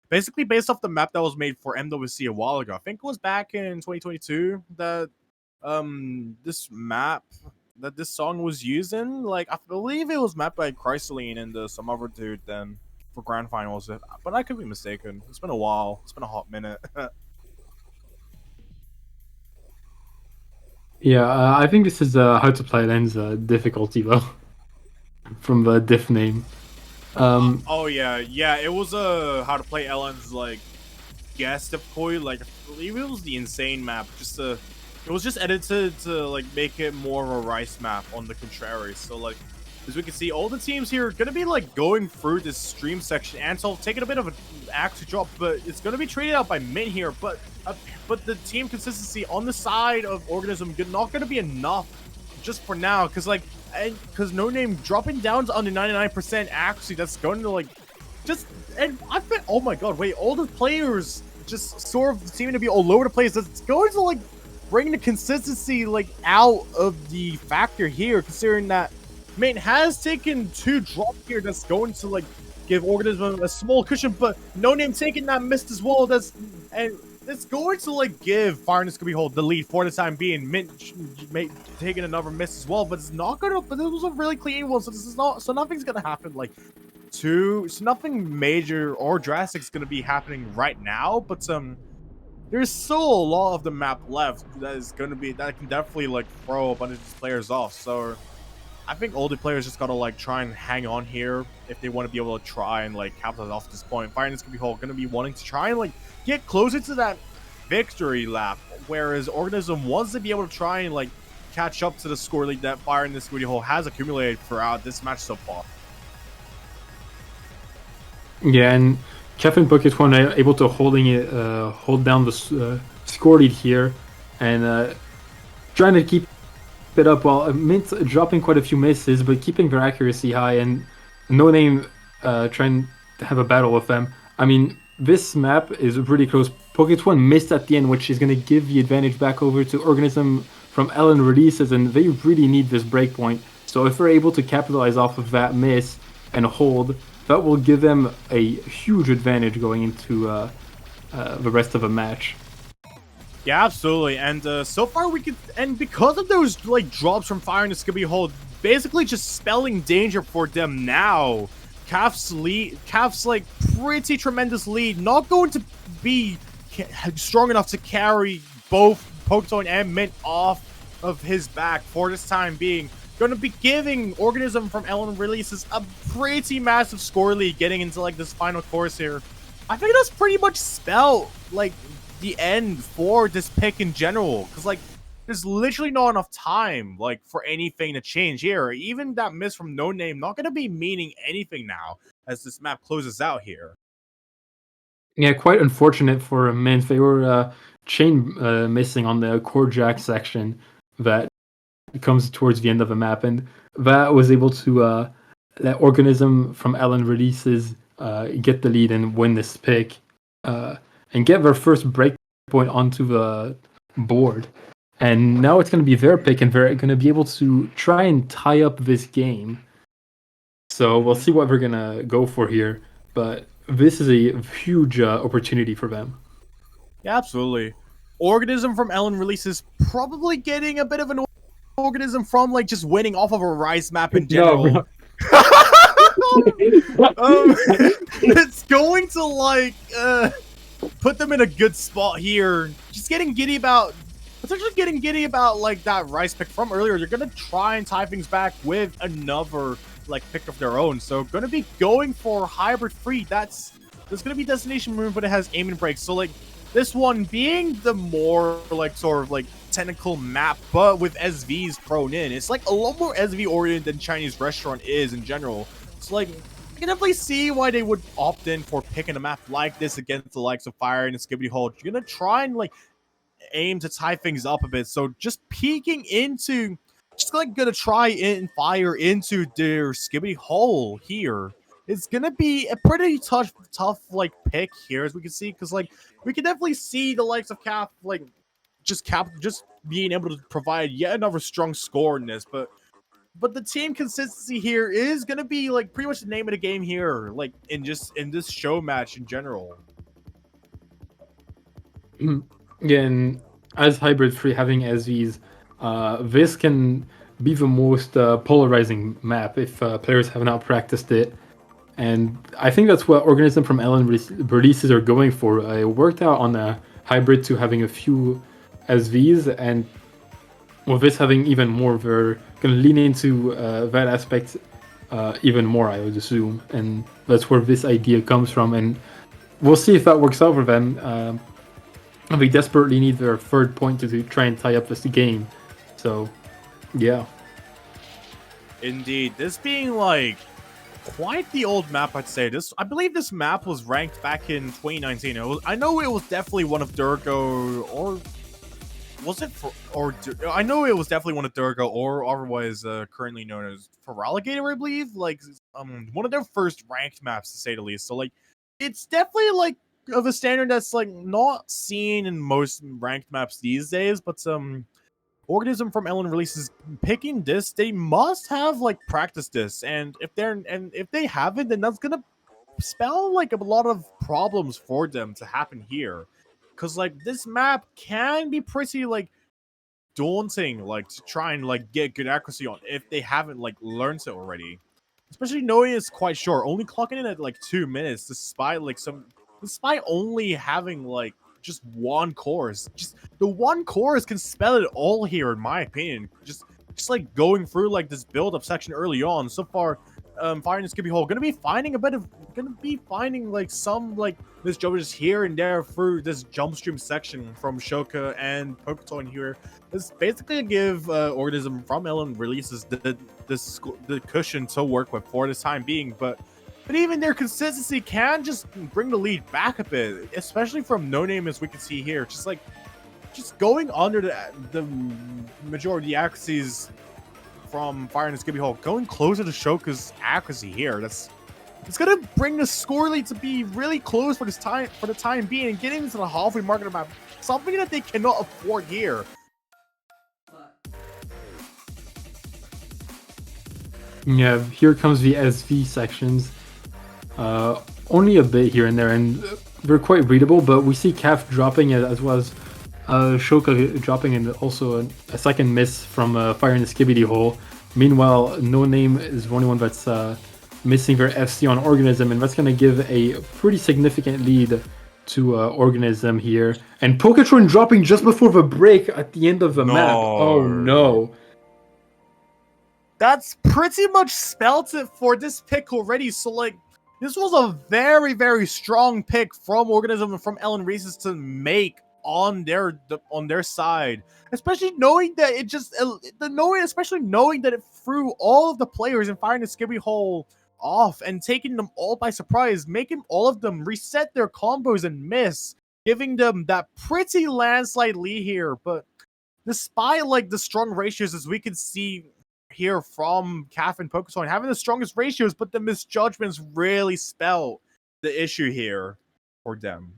basically based off the map that was made for MWC a while ago. I think it was back in 2022 that this map that this song was used in. Like I believe it was mapped by Chrysaline and some other dude then for grand finals, but I could be mistaken. It's been a while. It's been a hot minute. Yeah, I think this is how to play lens difficulty though, from the diff name. Oh yeah, it was how to play Ellen's like guest difficulty. Like I believe it was the insane map. It was just edited to like make it more of a Rice map on the contrary. So like as we can see, all the teams here are gonna be like going through this stream section. Ansel taking a bit of an axe drop, but it's gonna be traded out by Min here. But the team consistency on the side of Organism not gonna be enough just for now, because No Name dropping down to under 99% accuracy. That's going to like and I bet. Oh my god, wait! All the players just sort of seeming to be all over the place. It's going to like bring the consistency like out of the factor here, considering that Main has taken 2 drops here. That's going to like give Organism a small cushion, but No Name taking that missed as well. It's going to like give Fire in the Skibidi Hole the lead for the time being. Mint taking another miss as well, but it's not gonna. But this was a really clean one, so this is not. So nothing's gonna happen like so nothing major or drastic is gonna be happening right now. But there's still a lot of the map left that can definitely like throw a bunch of these players off. So I think all the players just gotta like try and hang on here if they want to be able to try and like capitalize off this point. Fire in the Skibidi Hole gonna be wanting to try and like get closer to that victory lap, whereas Organism wants to be able to try and like catch up to the score lead that Fire in the Skibidi Hole has accumulated throughout this match so far. Yeah, and Kevin Bucket one able to hold down the score lead here, and trying to keep it up while Mint dropping quite a few misses, but keeping their accuracy high, and No Name trying to have a battle with them. I mean, this map is really close. Pocket one missed at the end, which is going to give the advantage back over to Organism from Ellen releases, and they really need this breakpoint. So if they're able to capitalize off of that miss and hold, that will give them a huge advantage going into the rest of the match. Yeah, absolutely. And so far we could, and because of those like drops from Fire and Skibidi Hole, basically just spelling danger for them now. Calf's like pretty tremendous lead, not going to be strong enough to carry both Pokestone and Mint off of his back for this time being. Going to be giving Organism from Ellen Releases a pretty massive score lead getting into like this final course here. I think that's pretty much spelled like the end for this pick in general, because like there's literally not enough time like for anything to change here. Even that miss from No Name not going to be meaning anything now as this map closes out here. Yeah, quite unfortunate for Mint. They were chain missing on the core jack section that comes towards the end of the map, and that was able to let Organism from Ellen Releases get the lead and win this pick and get their first break point onto the board. And now it's going to be their pick, and they're going to be able to try and tie up this game. So we'll see what they're going to go for here, but this is a huge opportunity for them. Yeah, absolutely. Organism from Ellen Releases probably getting a bit of an Organism from like just winning off of a Rice map in general. No, It's going to like put them in a good spot here. Just getting giddy about, potentially getting giddy about like that Rice pick from earlier. They're gonna try and tie things back with another like pick of their own. So gonna be going for hybrid free. There's gonna be destination move, but it has aim and break. So like this one being the more like sort of like technical map, but with SVs thrown in. It's like a lot more SV oriented than Chinese restaurant is in general. It's like I can definitely see why they would opt in for picking a map like this against the likes of Fire and Skibidi Hole. You're gonna try and like aim to tie things up a bit. So just peeking into, just like gonna try and fire into their Skibidi Hole here. It's gonna be a pretty tough like pick here, as we can see, because like we can definitely see the likes of Cap like just being able to provide yet another strong score in this, but the team consistency here is gonna be like pretty much the name of the game here, like in this show match in general. Yeah, and as hybrid free having SVs, this can be the most polarizing map if players have not practiced it. And I think that's what Organism from Ellen Releases are going for. It worked out on a hybrid to having a few SVs, and with this having even more, they're going to lean into that aspect even more, I would assume. And that's where this idea comes from. And we'll see if that works out for them. They desperately need their third point to try and tie up this game. So, yeah. Indeed. This being like quite the old map, I'd say. I believe this map was ranked back in 2019. I know it was definitely one of Durgo, or was it I know it was definitely one of Durgo, or otherwise currently known as Feraligatr, I believe. Like one of their first ranked maps, to say the least. So like it's definitely like of a standard that's like not seen in most ranked maps these days, but Organism from Ellen Releases picking this, they must have like practiced this, and if they haven't, then that's gonna spell like a lot of problems for them to happen here, because like this map can be pretty like daunting, like to try and like get good accuracy on if they haven't like learned it already, especially knowing it's quite short, only clocking in at like 2 minutes, despite only having like just one course. Just the one course can spell it all here, in my opinion. Just like going through like this build-up section early on. So far, Fire and Skibidi Hole gonna be finding like some like misjudges here and there through this jump stream section from Shoka and Poketoin here. This basically give Organism from Ellen Releases the cushion to work with for this time being, but even their consistency can just bring the lead back a bit, especially from No Name, as we can see here. Just going under the majority of the accuracies from Fire and Skibidi Hole, going closer to Shoka's accuracy here. It's gonna bring the score lead to be really close for the time being, and getting into the halfway mark of the map, something that they cannot afford here. Yeah, here comes the SV sections. Only a bit here and there, and they're quite readable, but we see Calf dropping it as well as Shoka dropping in also a second miss from Fire in the Skibidi hole. Meanwhile, No Name is the only one that's missing their FC on Organism, and that's going to give a pretty significant lead to Organism here. And Poketron dropping just before the break at the end of the map. Oh no. That's pretty much spelt it for this pick already. So, like, this was a very, very strong pick from Organism and from Ellen Reese's to make on their side, especially knowing that especially knowing that it threw all of the players in Fire in the Skibidi hole off and taking them all by surprise, making all of them reset their combos and miss, giving them that pretty landslide lead here. But despite like the strong ratios, as we can see here from CAF and Pokestone having the strongest ratios, but the misjudgments really spell the issue here for them.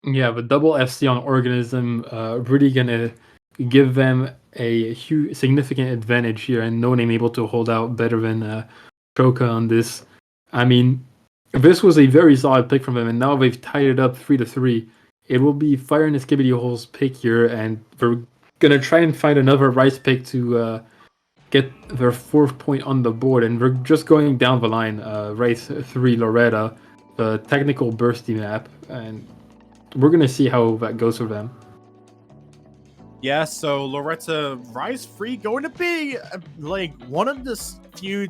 Yeah, the double FC on Organism really gonna give them a huge, significant advantage here, and No Name able to hold out better than Shoka on this. I mean, this was a very solid pick from them, and now they've tied it up 3-3. It will be Fire in the Skibidi hole's pick here, and they're gonna try and find another Rice pick to get their 4th point on the board, and we're just going down the line. Rice 3 Loretta, the technical bursty map, and we're gonna see how that goes for them. Yeah, so Loretta Rise Free going to be like one of the few.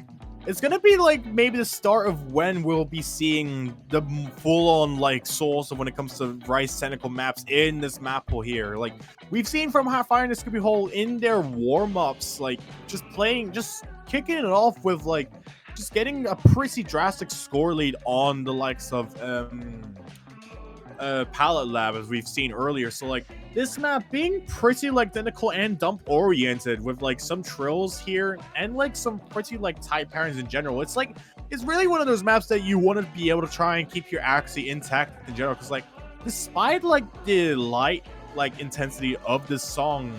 It's gonna be like maybe the start of when we'll be seeing the full-on like source of when it comes to Rice technical maps in this map pool here. Like we've seen from Fire in the Skibidi hole in their warm-ups, like just kicking it off with like just getting a pretty drastic score lead on the likes of Palette Lab, as we've seen earlier. So like this map being pretty like technical and dump oriented with like some trills here and like some pretty like tight patterns in general. It's like it's really one of those maps that you want to be able to try and keep your accuracy intact in general, because like despite like the light like intensity of this song,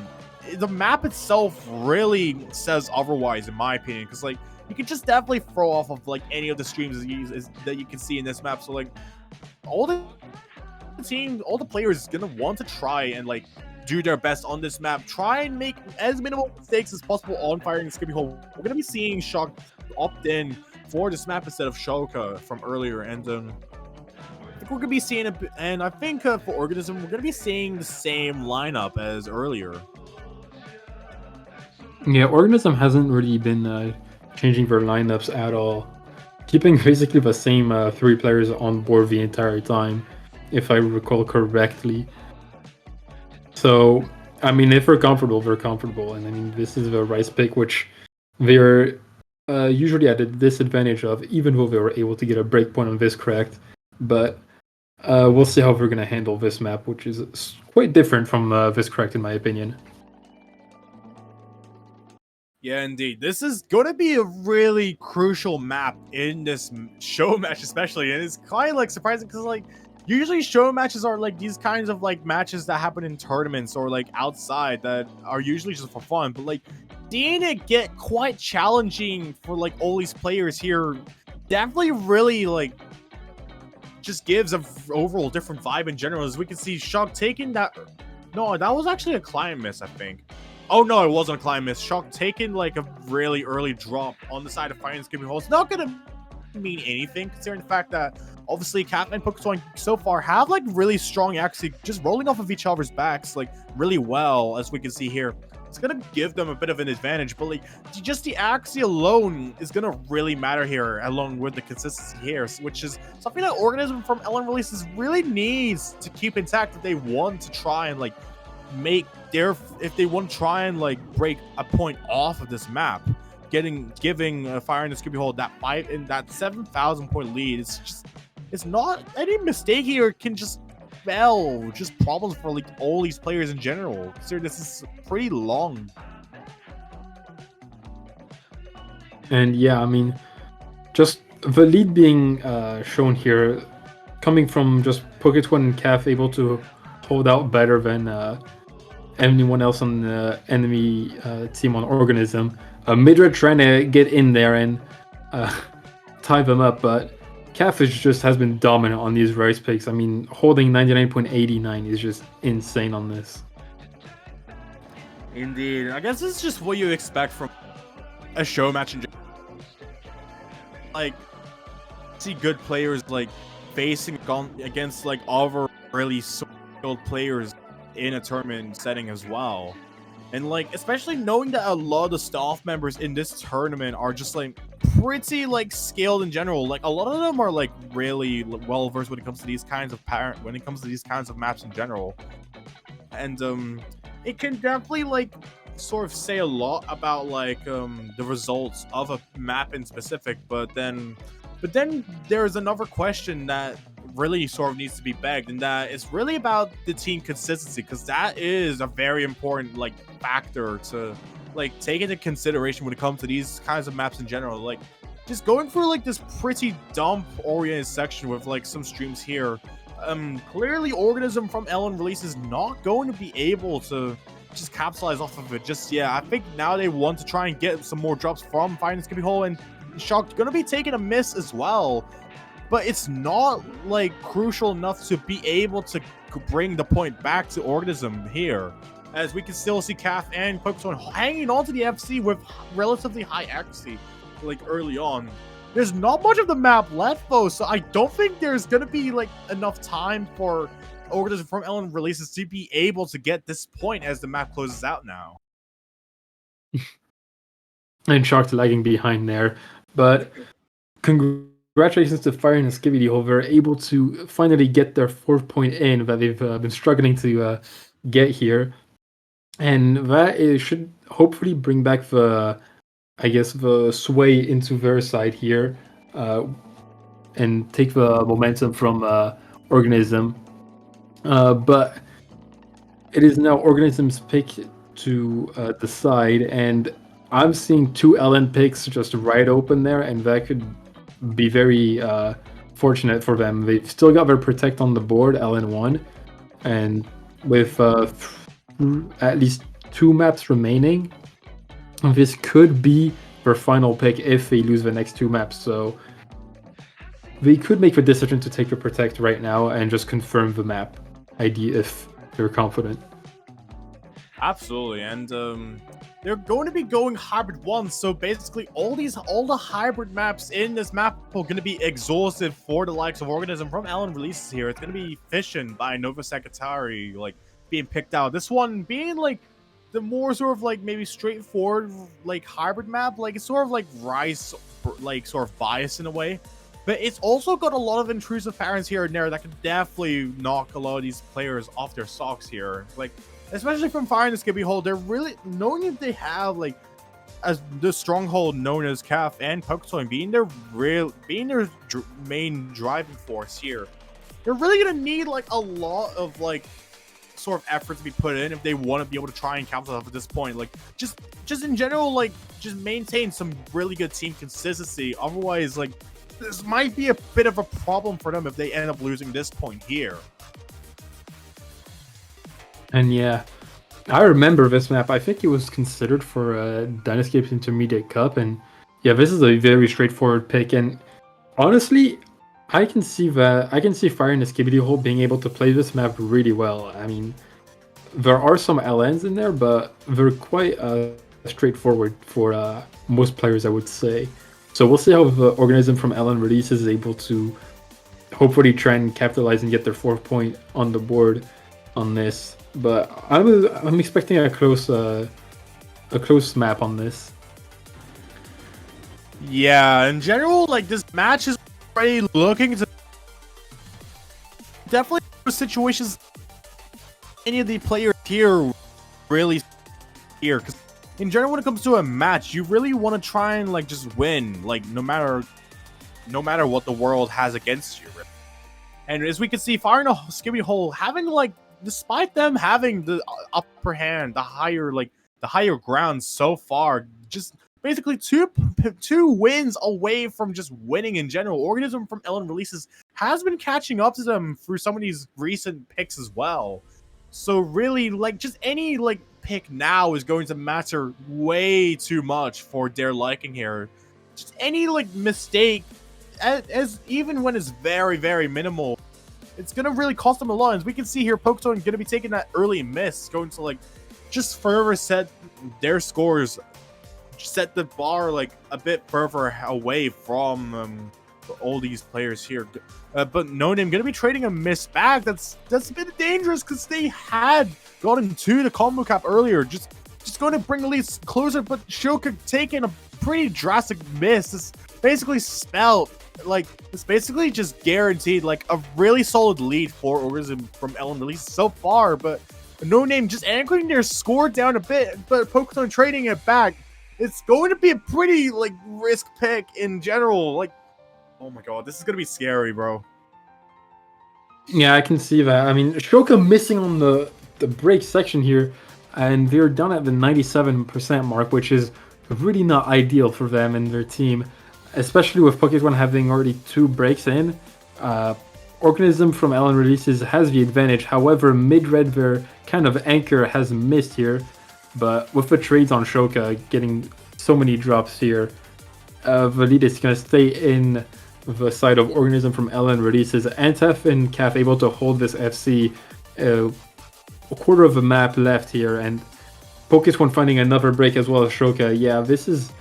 the map itself really says otherwise in my opinion, because like you can just definitely throw off of like any of the streams that you can see in this map. So like all the players is gonna want to try and like do their best on this map, try and make as minimal mistakes as possible on Fire in the Skibidi hole. We're gonna be seeing Shock opt in for this map instead of Shoka from earlier, and I think we're gonna be seeing it. And I think for Organism, we're gonna be seeing the same lineup as earlier. Yeah, Organism hasn't really been changing their lineups at all, keeping basically the same 3 players on board the entire time, if I recall correctly. So, I mean, if we're comfortable, we're comfortable. And I mean, this is the Rice pick, which they're usually at a disadvantage of, even though they were able to get a breakpoint on this correct. But we'll see how we're going to handle this map, which is quite different from this correct, in my opinion. Yeah, indeed. This is going to be a really crucial map in this show match, especially. And it's kind of like surprising because like usually show matches are like these kinds of like matches that happen in tournaments or like outside that are usually just for fun. But like seeing it get quite challenging for like all these players here definitely really like just gives an overall different vibe in general. As we can see Shock taking that. No, that was actually a climb miss, I think. Oh no, it wasn't a climb miss. Shock taking like a really early drop on the side of Fire in the Skibidi hole. It's not gonna mean anything considering the fact that obviously Cat and Pokestone so far have like really strong accuracy, just rolling off of each other's backs like really well, as we can see here. It's gonna give them a bit of an advantage, but like just the accuracy alone is gonna really matter here, along with the consistency here, which is something that Organism from Ellen Releases really needs to keep intact if they want to try and like make if they want to try and like break a point off of this map, giving Fire in the Skibidi hole that 7,000 point lead. It's not any mistake here can just spell just problems for like all these players in general. So this is pretty long. And yeah, I mean, just the lead being shown here, coming from just Poketone and Calf able to hold out better than anyone else on the enemy team on Organism. Midra trying to get in there and tie them up, but Catfish just has been dominant on these rice picks. I mean, holding 99.89 is just insane on this. Indeed. I guess this is just what you expect from a show match in general. Like, see good players like facing against like other really skilled players in a tournament setting as well. And like, especially knowing that a lot of the staff members in this tournament are just like pretty like skilled in general. Like a lot of them are like really well versed when it comes to these kinds of maps in general. And it can definitely like sort of say a lot about like the results of a map in specific, but then there's another question that really sort of needs to be begged, and that is really about the team consistency, because that is a very important like factor to like take into consideration when it comes to these kinds of maps in general. Like just going through like this pretty dump oriented section with like some streams here, clearly Organism from Ellen Release is not going to be able to just capitalize off of it just yet. I think now they want to try and get some more drops from Fire and Skibidi Hole, and Shock gonna be taking a miss as well, but it's not like crucial enough to be able to bring the point back to Organism here, as we can still see Calf and Quickstone hanging on to the FC with relatively high accuracy like early on. There's not much of the map left though, so I don't think there's gonna be like enough time for Organism from Ellen Releases to be able to get this point as the map closes out now. And Shock's lagging behind there, but congratulations to Fire and Skibidi Hole. They're able to finally get their 4th point in that they've been struggling to get here, and that should hopefully bring back the, I guess, the sway into their side here, and take the momentum from Organism. But it is now Organism's pick to decide, and I'm seeing 2 LN picks just right open there, and that could be very fortunate for them. They've still got their Protect on the board, LN1, and with at least 2 maps remaining, this could be their final pick if they lose the next 2 maps. So they could make the decision to take the Protect right now and just confirm the map ID if they're confident. Absolutely, and they're going to be going hybrid 1, so basically all the hybrid maps in this map are going to be exhausted for the likes of Organism from Ellen Releases here. It's going to be Fission by Nova Secretary like being picked out. This one being like the more sort of like maybe straightforward like hybrid map, like it's sort of like Rise like sort of bias in a way. But it's also got a lot of intrusive patterns here and there that can definitely knock a lot of these players off their socks here. Like, especially from Fire and Skibidi Hole, they're really, knowing that they have, like, as the stronghold known as Calf and Poketoy being their main driving force here, they're really going to need, like, a lot of, like, sort of effort to be put in if they want to be able to try and counter off at this point. Like, just in general, like, just maintain some really good team consistency. Otherwise, like, this might be a bit of a problem for them if they end up losing this point here. And yeah, I remember this map. I think it was considered for a Dynascape's Intermediate Cup, and yeah, this is a very straightforward pick. And honestly, I can see Fire and the Skibidi Hole being able to play this map really well. I mean, there are some LNs in there, but they're quite straightforward for most players, I would say. So we'll see how the Organism from Ellen Releases is able to hopefully try and capitalize and get their 4th point on the board on this. But I'm expecting a close map on this. Yeah, in general, like this match is already looking to definitely situations any of the players here really here, because in general, when it comes to a match, you really want to try and like just win, like no matter what the world has against you. Really. And as we can see, Fire and Skibidi Hole having like, despite them having the upper hand, the higher ground so far, just basically two wins away from just winning in general. Organism from Ellen Releases has been catching up to them through some of these recent picks as well. So really, like, just any like pick now is going to matter way too much for their liking here. Just any like mistake as even when it's very, very minimal, it's gonna really cost them a lot. As we can see here, Pokestone gonna be taking that early miss, going to like just further set their scores, set the bar like a bit further away from all these players here. But No Name gonna be trading a miss back. That's a bit dangerous because they had gotten to the combo cap earlier. Just going to bring the lead closer, but Shoka taking a pretty drastic miss. It's basically spelled like it's basically just guaranteed like a really solid lead for Organism from Ellen Release so far, but No Name just anchoring their score down a bit, but Pokemon trading it back. It's going to be a pretty like risk pick in general. Like, oh my god, this is gonna be scary, bro. Yeah, I can see that. I mean, Shoka missing on the break section here, and they're down at the 97% mark, which is really not ideal for them and their team, especially with Pokemon having already 2 breaks in. Organism from Ellen Releases has the advantage. However, mid-red, their kind of anchor has missed here, but with the trades on Shoka getting so many drops here, the lead is going to stay in the side of Organism from Ellen Releases. Antef and Calf able to hold this FC. A quarter of a map left here, and Pokestone finding another break as well as Shoka. Yeah, this is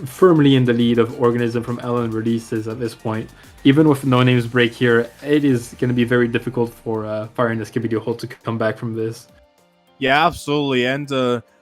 firmly in the lead of Organism from Ellen Releases at this point. Even with No Name's break here, it is going to be very difficult for Fire and the skibidi hole to come back from this. Yeah, absolutely, and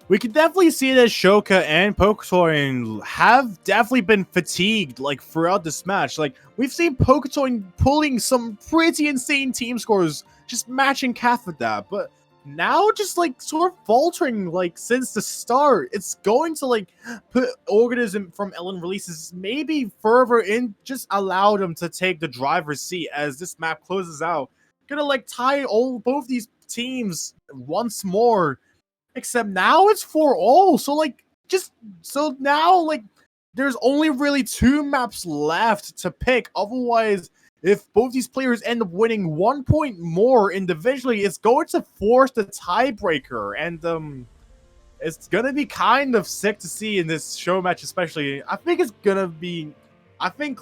we can definitely see that Shoka and Poketoin have definitely been fatigued like throughout this match. Like we've seen Poketoin pulling some pretty insane team scores, just matching Calf with that, but now just like sort of faltering like since the start. It's going to like put Organism from Ellen Releases maybe further in, just allow them to take the driver's seat as this map closes out. Gonna like tie both these teams once more, except now it's 4-all. So like so now like there's only really 2 maps left to pick. Otherwise, if both these players end up winning 1 point more individually, it's going to force the tiebreaker, and it's gonna be kind of sick to see in this show match. Especially, I think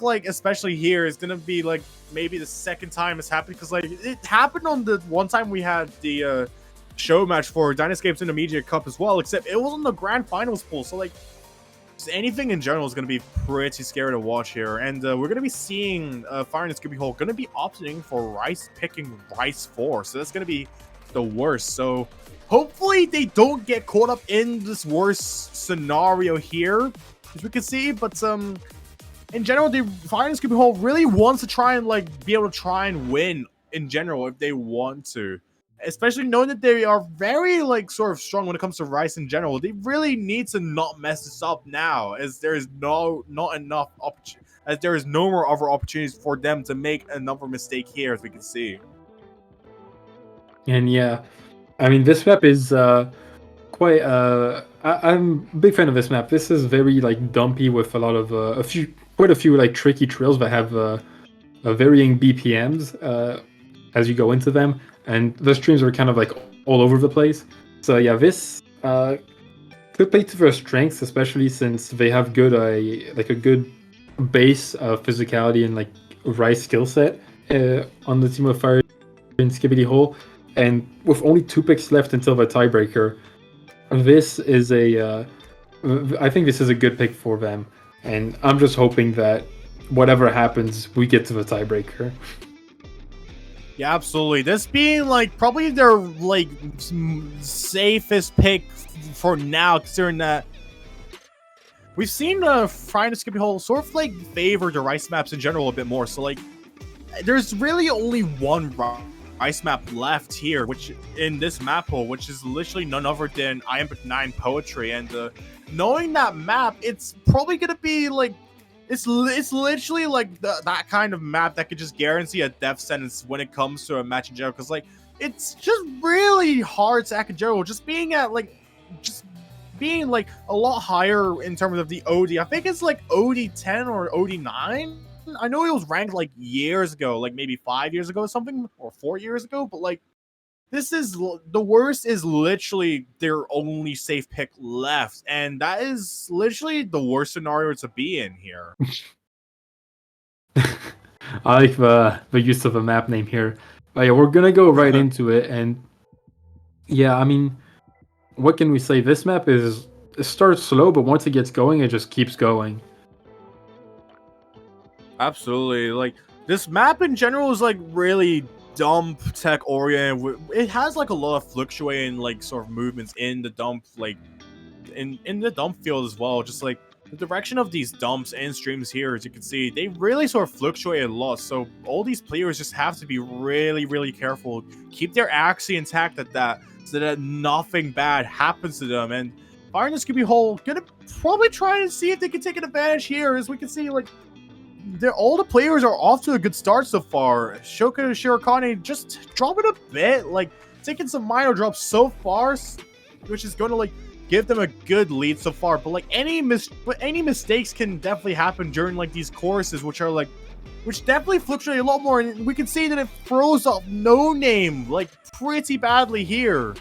like especially here is gonna be like maybe the second time it's happened, because like it happened on the one time we had the show match for Dynascape's Intermediate Cup as well, except it was on the grand finals pool. So like anything in general is going to be pretty scary to watch here, and we're going to be seeing Fire and Skibidi Hole going to be opting for Rice picking Rice 4, so that's going to be the worst. So hopefully they don't get caught up in this worst scenario here, as we can see, but in general, the Fire and Skibidi Hole really wants to try and like be able to try and win in general if they want to. Especially knowing that they are very like sort of strong when it comes to Rice in general. They really need to not mess this up now, as there is not enough as there is no more other opportunities for them to make another mistake here, as we can see. And yeah, I mean, this map is quite I'm a big fan of this map. This is very like dumpy with a lot of quite a few like tricky trails that have varying BPMs as you go into them, and the streams are kind of like all over the place. So yeah, this could play to their strengths, especially since they have good a good base of physicality and like Rice skill set on the team of Fire and Skibidi Hole. And with only 2 picks left until the tiebreaker, this is I think this is a good pick for them. And I'm just hoping that whatever happens, we get to the tiebreaker. Yeah, absolutely. This being like probably their like safest pick for now, considering that we've seen Fire and Skibidi Hole sort of like favor the Rice maps in general a bit more. So like, there's really only one Rice map left here, which in this map pool, which is literally none other than I Am 9 Poetry. And knowing that map, it's probably gonna be like it's literally like that kind of map that could just guarantee a death sentence when it comes to a match in general. Because like it's just really hard to act in general. Just being at like being like a lot higher in terms of the OD. I think it's like OD 10 or OD 9. I know it was ranked like years ago, like maybe 5 years ago or something, or 4 years ago, but like this is the worst is literally their only safe pick left, and that is literally the worst scenario to be in here. I like the use of a map name here. But yeah, we're gonna go right into it, and yeah, I mean, what can we say? This map it starts slow, but once it gets going, it just keeps going. Absolutely. Like, this map in general is like really dump tech oriented. It has like a lot of fluctuating like sort of movements in the dump, like in the dump field as well. Just like the direction of these dumps and streams here, as you can see, they really sort of fluctuate a lot. So all these players just have to be really, really careful. Keep their axis intact at that, so that nothing bad happens to them. And Fire in the Skibidi Hole gonna probably try and see if they can take an advantage here. As we can see, like, all the players are off to a good start so far. Shoka Shirokane just dropping a bit, like taking some minor drops so far, which is going to like give them a good lead so far. But like any mistakes can definitely happen during like these courses, which definitely fluctuate a lot more. And we can see that it throws off No Name like pretty badly here.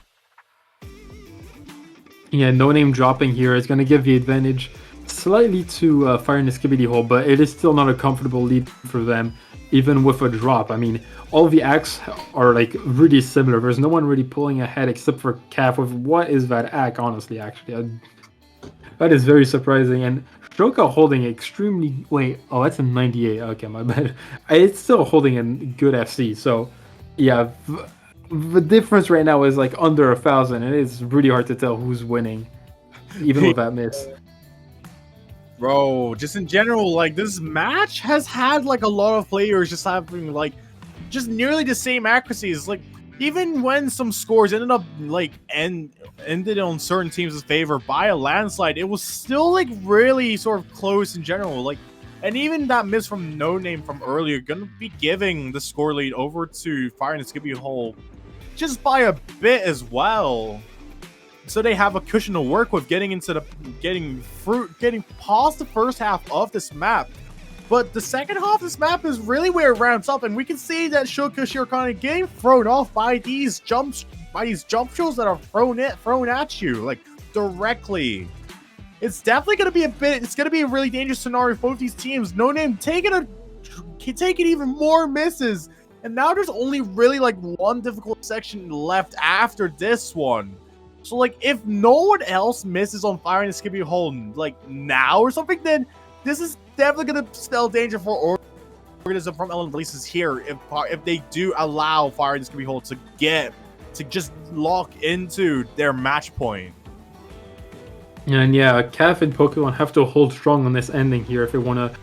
Yeah, no name dropping here is gonna give the advantage slightly to Fire in the Skibidi Hole, but it is still not a comfortable lead for them, even with a drop. I mean, all the acts are like really similar. There's no one really pulling ahead except for Calf with what is that act, honestly, actually. That is very surprising. And Shoka holding extremely... Wait, oh, that's a 98. Okay, my bad. It's still holding a good FC, so yeah, the difference right now is like under 1,000, and it's really hard to tell who's winning, even with that miss. Bro, just in general, like, this match has had like a lot of players just having like just nearly the same accuracies. Like, even when some scores ended up like ended on certain teams' favor by a landslide, it was still like really sort of close in general. Like, and even that miss from No Name from earlier gonna be giving the score lead over to Fire in the Skibidi Hole just by a bit as well. So they have a cushion to work with getting past the first half of this map. But the second half of this map is really where it ramps up, and we can see that Shoka Shirokane getting thrown off by these jump shots that are thrown at you like directly. It's definitely gonna be a really dangerous scenario for both these teams. No Name taking even more misses, and now there's only really like one difficult section left after this one. So, like, if no one else misses on Fire in the Skibidi Hole, like, now or something, then this is definitely going to spell danger for Organism from LN Releases here if they do allow Fire in the Skibidi Hole to just lock into their match point. And yeah, Calf and Pokemon have to hold strong on this ending here if they want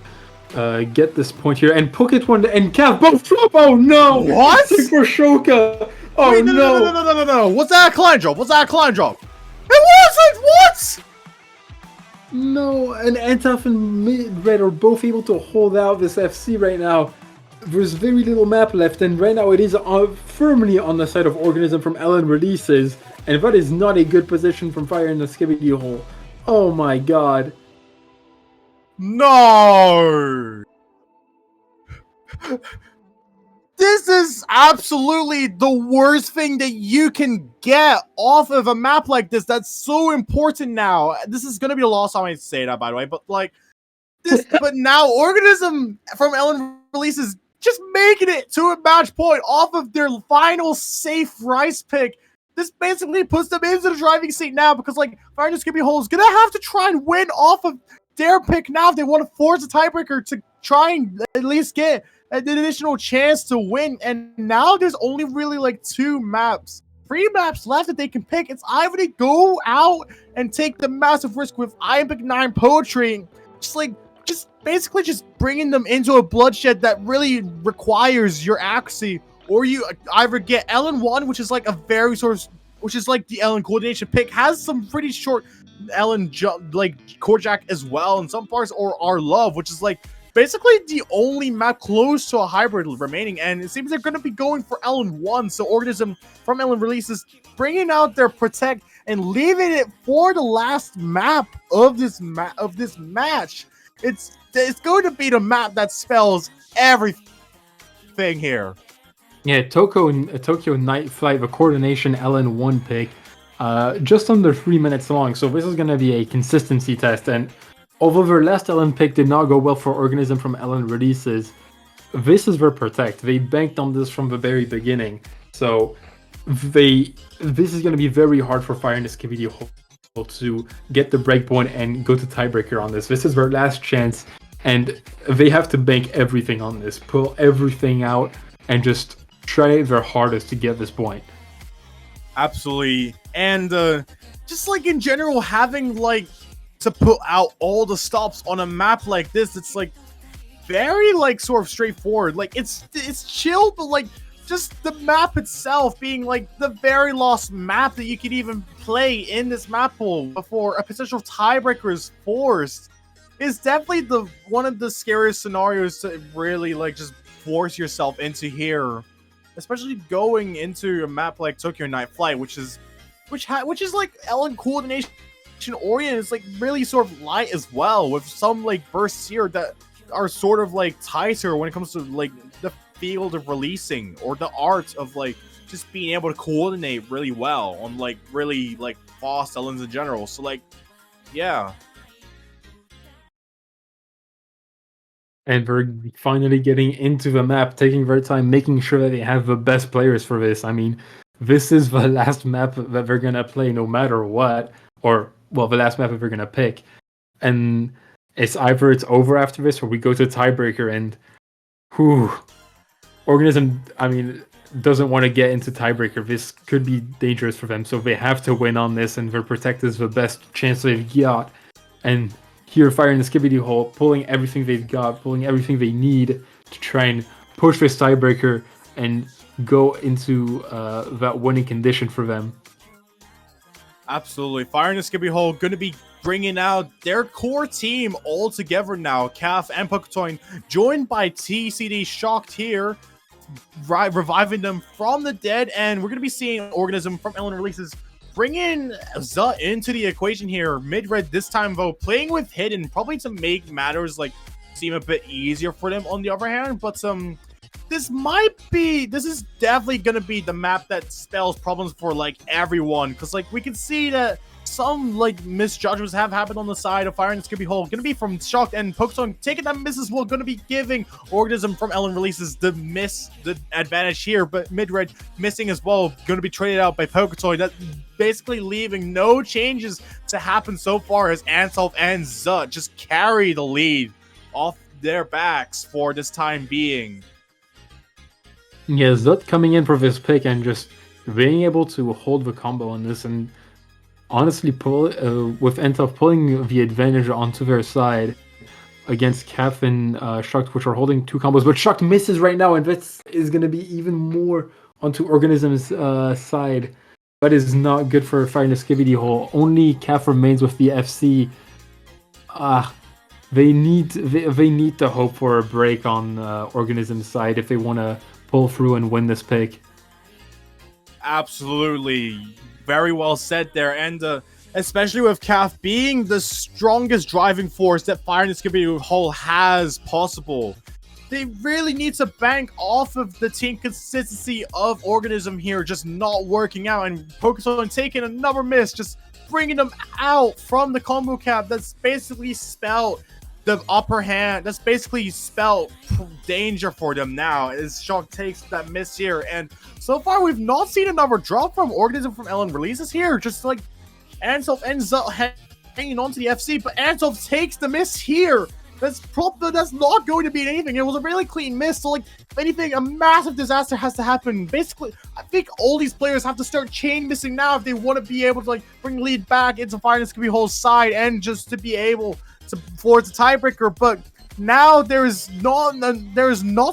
to get this point here. And Pokemon and Calf both flop! Oh, no! What? For Shoka! Oh, wait, no. What's that climb drop? It wasn't! What? No, and Antaf and Mid-Red are both able to hold out this FC right now. There's very little map left, and right now it is firmly on the side of Organism from LN Releases, and that is not a good position from Fire in the Skibidi Hole. Oh my god. No! This is absolutely the worst thing that you can get off of a map like this that's so important now. This is going to be the last time I say that, by the way, but like this, but now Organism from LN Releases just making it to a match point off of their final safe rice pick. This basically puts them into the driving seat now, because like Fire in the Skibidi Hole is going to have to try and win off of their pick now if they want to force a tiebreaker to try and at least get an additional chance to win. And now there's only really like 3 maps left that they can pick. It's either they go out and take the massive risk with Iambic 9 Poetry, just basically bringing them into a bloodshed that really requires your accuracy, or you either get LN1, which is like a very which is like the LN coordination pick, has some pretty short LN core jack as well in some parts, or our Love, which is like basically the only map close to a hybrid remaining, and it seems they're going to be going for LN1. So Organism from LN Releases bringing out their Protect and leaving it for the last map of this match. It's going to be the map that spells everything here. Yeah, Tokyo Night Flight, the coordination LN1 pick, just under 3 minutes long. So this is going to be a consistency test, and Although their last LN pick did not go well for Organism from LN releases, this is their protect. They banked on this from the very beginning. So this is going to be very hard for Fire and the Skibidi Hole to get the breakpoint and go to tiebreaker on this. This is their last chance, and they have to bank everything on this, pull everything out, and just try their hardest to get this point. Absolutely. And just like in general, having like to put out all the stops on a map like this, it's like very like sort of straightforward. Like it's chill, but like just the map itself being like the very last map that you could even play in this map pool before a potential tiebreaker is forced is definitely the one of the scariest scenarios to really like just force yourself into here, especially going into a map like Tokyo Night Flight, which is like LN coordination oriented. Is like really sort of light as well, with some like bursts here that are sort of like tighter when it comes to like the field of releasing or the art of like just being able to coordinate really well on like really like fast LNs in general. So like, yeah. And we're finally getting into the map, taking their time, making sure that they have the best players for this. I mean, this is the last map that they're gonna play no matter what, or well, the last map that they're gonna pick. And it's either it's over after this, or we go to tiebreaker. And whew, Organism, I mean, doesn't want to get into tiebreaker. This could be dangerous for them, so they have to win on this, and their protect is the best chance they've got. And here, Fire in the Skibidi Hole, pulling everything they've got, pulling everything they need to try and push this tiebreaker and go into that winning condition for them. Absolutely. Fire in the Skibidi Hole going to be bringing out their core team all together now. Calf and Poketoin, joined by TCD Shocked here, reviving them from the dead. And we're going to be seeing Organism from LN releases bringing Zut into the equation here. Mid-red this time, though, playing with Hidden, probably to make matters like seem a bit easier for them on the other hand. But this is definitely gonna be the map that spells problems for like everyone, because like we can see that some like misjudgments have happened on the side of Fire and Skibidi Hole, gonna be from Shocked and Pokestone taking that miss as well, gonna be giving Organism from LN releases the advantage here, but Mid-red missing as well, gonna be traded out by Poketoy. That basically leaving no changes to happen so far, as Anself and Zut just carry the lead off their backs for this time being. Yeah, Zut coming in for this pick and just being able to hold the combo on this, and honestly with Anself pulling the advantage onto their side against Calf and Shocked, which are holding two combos, but Shocked misses right now, and this is going to be even more onto Organism's side. That is not good for Fire in the Skibidi Hole. Only Calf remains with the FC. They need to hope for a break on Organism's side if they want to pull through and win this pick. Absolutely. Very well said there. And especially with Calf being the strongest driving force that Fire in the Skibidi Hole has possible, they really need to bank off of the team consistency of Organism here just not working out, and focus on taking another miss, just bringing them out from the combo cap. That's basically spelled the upper hand. That's basically spelled danger for them now, as Shock takes that miss here. And so far, we've not seen another drop from Organism from LN releases here. Just like Anself ends up hanging on to the FC, but Anself takes the miss here. That's not going to be anything. It was a really clean miss. So, like, if anything, a massive disaster has to happen. Basically, I think all these players have to start chain missing now if they want to be able to, like, bring lead back into Fire and Skibidi Hole's side and just to be able to force a tiebreaker. But now there is not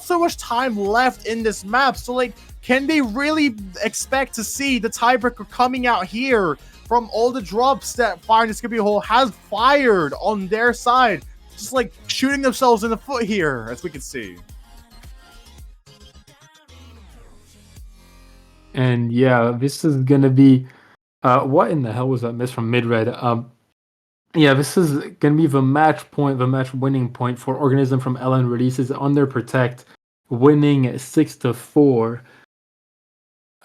so much time left in this map. So, like, can they really expect to see the tiebreaker coming out here from all the drops that Fire and Skibidi Hole has fired on their side? Just like shooting themselves in the foot here, as we can see. And yeah, this is gonna be what in the hell was that miss from Mid-red? Yeah, this is gonna be the match winning point for Organism from LN releases on their protect, winning 6-4.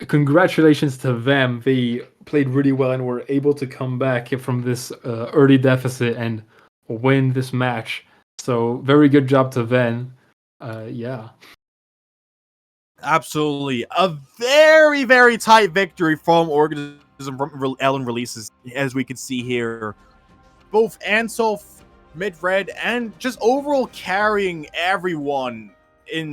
Congratulations to them. They played really well and were able to come back from this early deficit and win this match. So very good job to Ven. Yeah. Absolutely. A very, very tight victory from Organism from Ellen Releases, as we can see here. Both Ansolf, Mid-Red, and just overall carrying everyone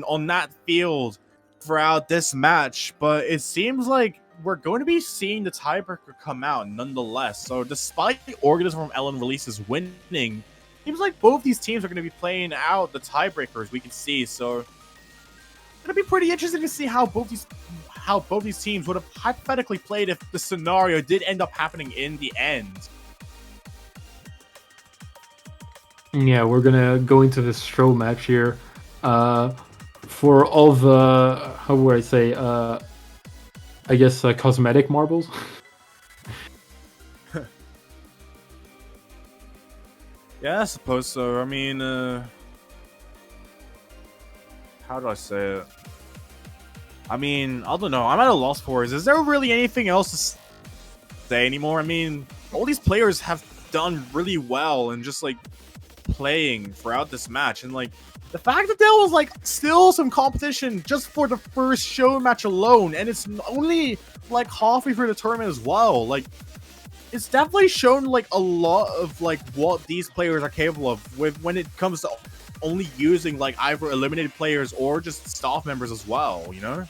on that field throughout this match. But it seems like we're going to be seeing the tiebreaker come out nonetheless. So despite Organism from Ellen Releases winning, seems like both these teams are going to be playing out the tiebreakers we can see. So it'll be pretty interesting to see how both these teams would have hypothetically played if the scenario did end up happening in the end. Yeah, we're gonna go into this show match here. For all the, how would I say, I guess cosmetic marbles. Yeah, I suppose so. I mean, how do I say it? I mean, I don't know. I'm at a loss for it. Is there really anything else to say anymore? I mean, all these players have done really well and just like playing throughout this match, and like the fact that there was like still some competition just for the first show match alone, and it's only like halfway through the tournament as well. Like, it's definitely shown like a lot of like what these players are capable of with when it comes to only using like either eliminated players or just staff members as well, you know?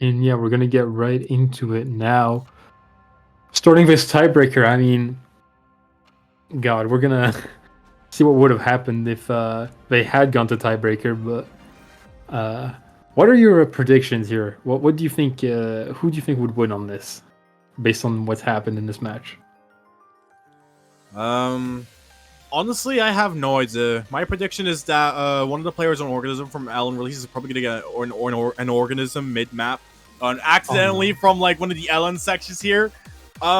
And yeah, we're gonna get right into it now. Starting this tiebreaker, I mean, God, we're gonna see what would have happened if they had gone to tiebreaker. But what are your predictions here? What do you think? Who do you think would win on this, based on what's happened in this match? Honestly, I have no idea. My prediction is that one of the players on Organism from Allen Release is probably gonna get an Organism mid-map, accidentally from like one of the Ellen sections here.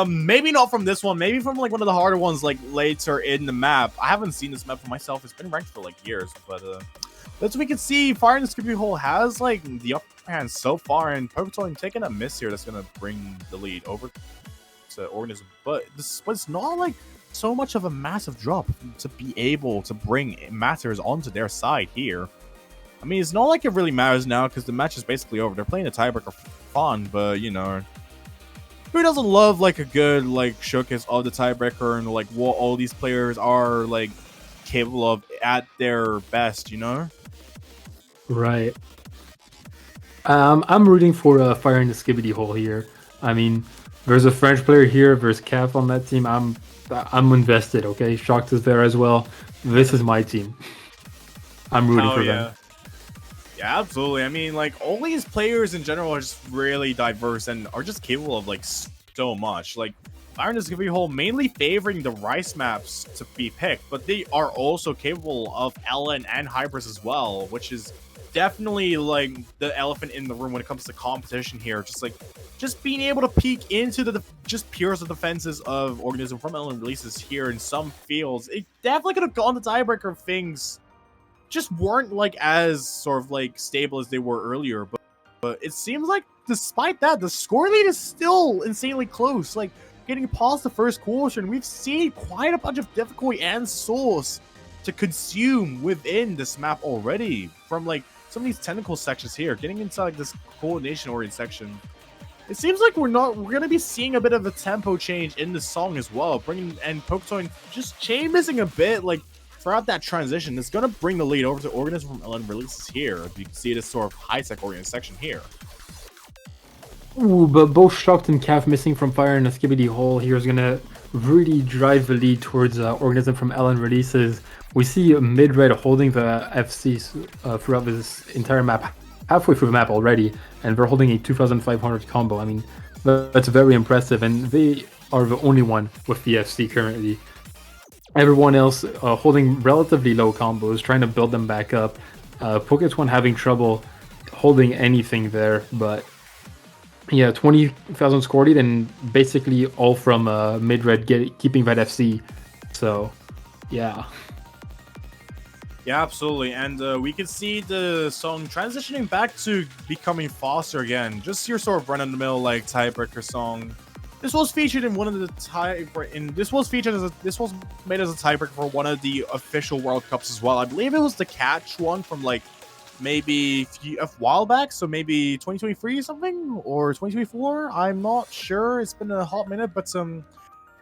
Maybe not from this one. Maybe from like one of the harder ones, like later in the map. I haven't seen this map for myself. It's been ranked for like years, but as we can see, Fire in the Skibidi Hole has like the upper hand so far, and Purgatory taking a miss here. That's gonna bring the lead over to Organism, but this was not like so much of a massive drop to be able to bring matters onto their side here. I mean, it's not like it really matters now because the match is basically over. They're playing a tiebreaker for fun, but you know, who doesn't love like a good like showcase of the tiebreaker and like what all these players are like capable of at their best, you know? Right. I'm rooting for Fire in the Skibidi Hole here. I mean, there's a French player here. There's Caf on that team. I'm invested. Okay, Shocked is there as well. This is my team. I'm rooting for them. Yeah, absolutely. I mean, like, all these players in general are just really diverse and are just capable of, like, so much. Like, Iron is going to be whole mainly favoring the Rice maps to be picked, but they are also capable of Ellen and Hybris as well, which is definitely, like, the elephant in the room when it comes to competition here. Just being able to peek into the just pure defenses of Organism from Ellen Releases here in some fields. It definitely could have gone the tiebreaker if things just weren't like as sort of like stable as they were earlier, but it seems like despite that, the score lead is still insanely close. Like, getting past the first quarter, and we've seen quite a bunch of difficulty and source to consume within this map already. From like some of these technical sections here, getting into like this coordination oriented section, it seems like we're gonna be seeing a bit of a tempo change in this song as well. Bringing and Poketoy just chain missing a bit, like, throughout that transition. It's going to bring the lead over to Organism from Ellen Releases here. You can see this sort of high-tech oriented section here. Ooh, but both Shocked and Caf missing from Fire in a Skibidi Hole here is going to really drive the lead towards Organism from Ellen Releases. We see Mid-Red holding the FCs throughout this entire map, halfway through the map already, and they're holding a 2,500 combo. I mean, that's very impressive, and they are the only one with the FC currently. Everyone else holding relatively low combos, trying to build them back up. Pocket's one having trouble holding anything there, but yeah, 20,000 score lead, and basically all from Mid-Red keeping that FC. So, yeah. Yeah, absolutely. And we can see the song transitioning back to becoming faster again. Just your sort of run-of-the-mill like tiebreaker song. This was featured in one of the this was made as a tiebreaker for one of the official World Cups as well. I believe it was the catch one from like maybe a while back, so maybe 2023 or something or 2024. I'm not sure. It's been a hot minute, but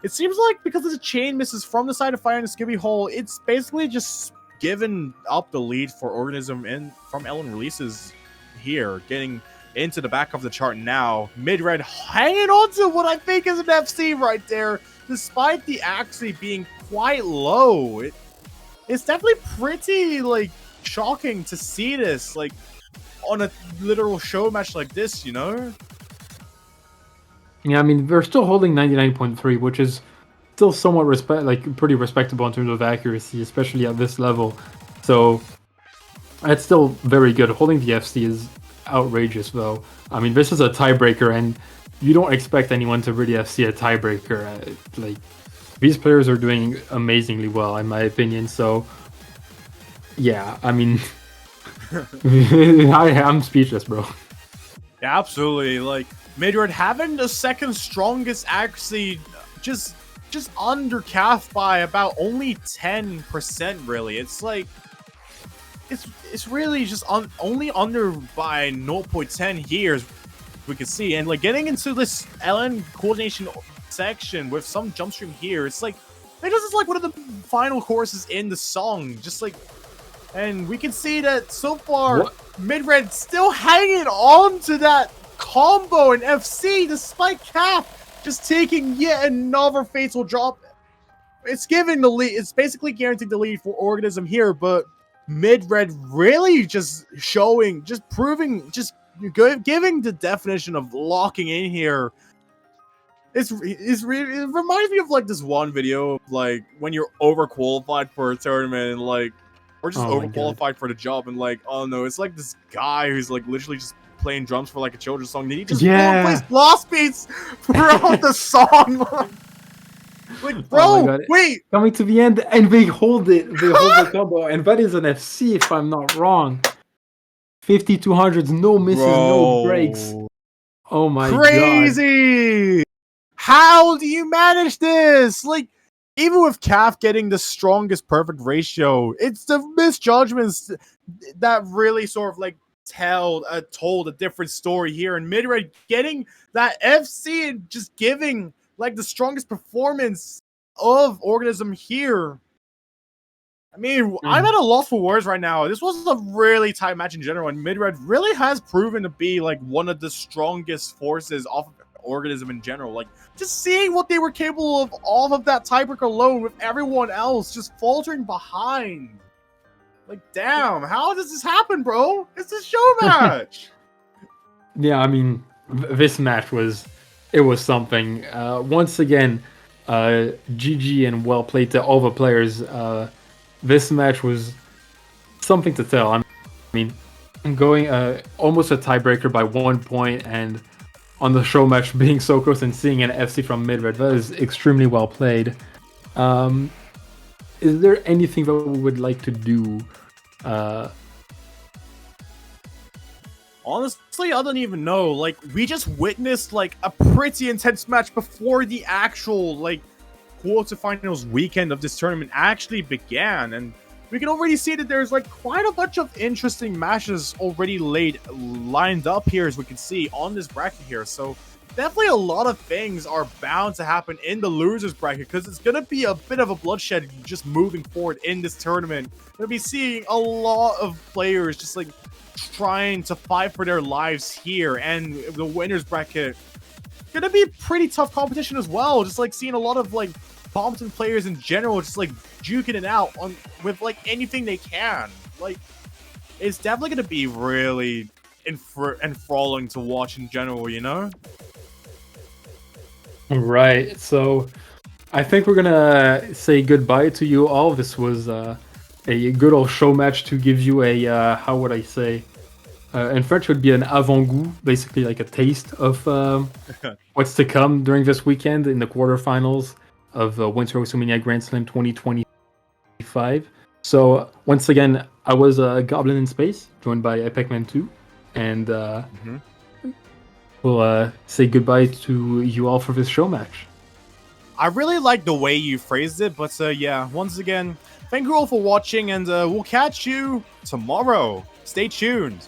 it seems like because of the chain misses from the side of Fire and the Skibby Hole, it's basically just given up the lead for Organism in from Ellen releases here, getting into the back of the chart now. Mid-Red hanging on to what I think is an FC right there, despite the actually being quite low. It's definitely pretty like shocking to see this like on a literal show match like this, you know? Yeah, I mean, they're still holding 99.3, which is still somewhat pretty respectable in terms of accuracy, especially at this level. So that's still very good. Holding the FC is outrageous, though. I mean, this is a tiebreaker, and you don't expect anyone to really FC a tiebreaker. Like, these players are doing amazingly well, in my opinion. So, yeah, I mean, I'm speechless, bro. Yeah, absolutely. Like Midred having the second strongest accuracy, just under calf by about only 10%. Really, it's like it's really just only under by 0.10 here, as we can see, and like getting into this LN coordination section with some jump stream here. It's like this is like one of the final choruses in the song, just like. And we can see that so far, Mid-Red still hanging on to that combo in FC, despite Cap just taking yet another fatal drop. It's giving the lead. It's basically guaranteed the lead for Organism here, but Mid-Red really just showing, just proving, just giving the definition of locking in here. It reminds me of like this one video of like when you're overqualified for a tournament and like or just overqualified for the job and like, oh no, it's like this guy who's like literally just playing drums for like a children's song. Then he just plays blast beats throughout the song. Like, bro, wait, coming to the end and they hold it. They hold the combo, and that is an FC if I'm not wrong. 5200s, no misses, no breaks. Oh my god, crazy! How do you manage this? Like, even with Calf getting the strongest perfect ratio, it's the misjudgments that really sort of like told a different story here. And Midred getting that FC and just giving like the strongest performance of Organism here. I mean, I'm at a loss for words right now. This was a really tight match in general, and Midred really has proven to be like one of the strongest forces off of Organism in general. Like, just seeing what they were capable of off of that tiebreaker alone with everyone else just faltering behind. Like, damn, how does this happen, bro? It's a show match. Yeah, I mean, this match was something. Once again, GG and well played to all the players. This match was something to tell. I mean, going almost a tiebreaker by 1 point, and on the show match being so close and seeing an FC from Midred, that is extremely well played. Is there anything that we would like to do? Honestly, I don't even know. Like, we just witnessed like a pretty intense match before the actual like quarterfinals weekend of this tournament actually began, and we can already see that there's like quite a bunch of interesting matches already lined up here, as we can see on this bracket here. So definitely a lot of things are bound to happen in the losers bracket, because it's gonna be a bit of a bloodshed just moving forward in this tournament. We're gonna be seeing a lot of players just like trying to fight for their lives here, and the winners bracket gonna be pretty tough competition as well. Just like seeing a lot of like Compton players in general just like juking it out on with like anything they can. Like, it's definitely gonna be really enthralling to watch in general, you know? Right. So I think we're gonna say goodbye to you all. This was a good old show match to give you a how would I say? In French would be an avant-goût, basically like a taste of what's to come during this weekend in the quarterfinals of Winter WrestleMania Grand Slam 2025. So once again, I was a Goblin in Space, joined by Epicman 2, and we'll say goodbye to you all for this show match. I really like the way you phrased it, but yeah, once again, thank you all for watching, and we'll catch you tomorrow. Stay tuned.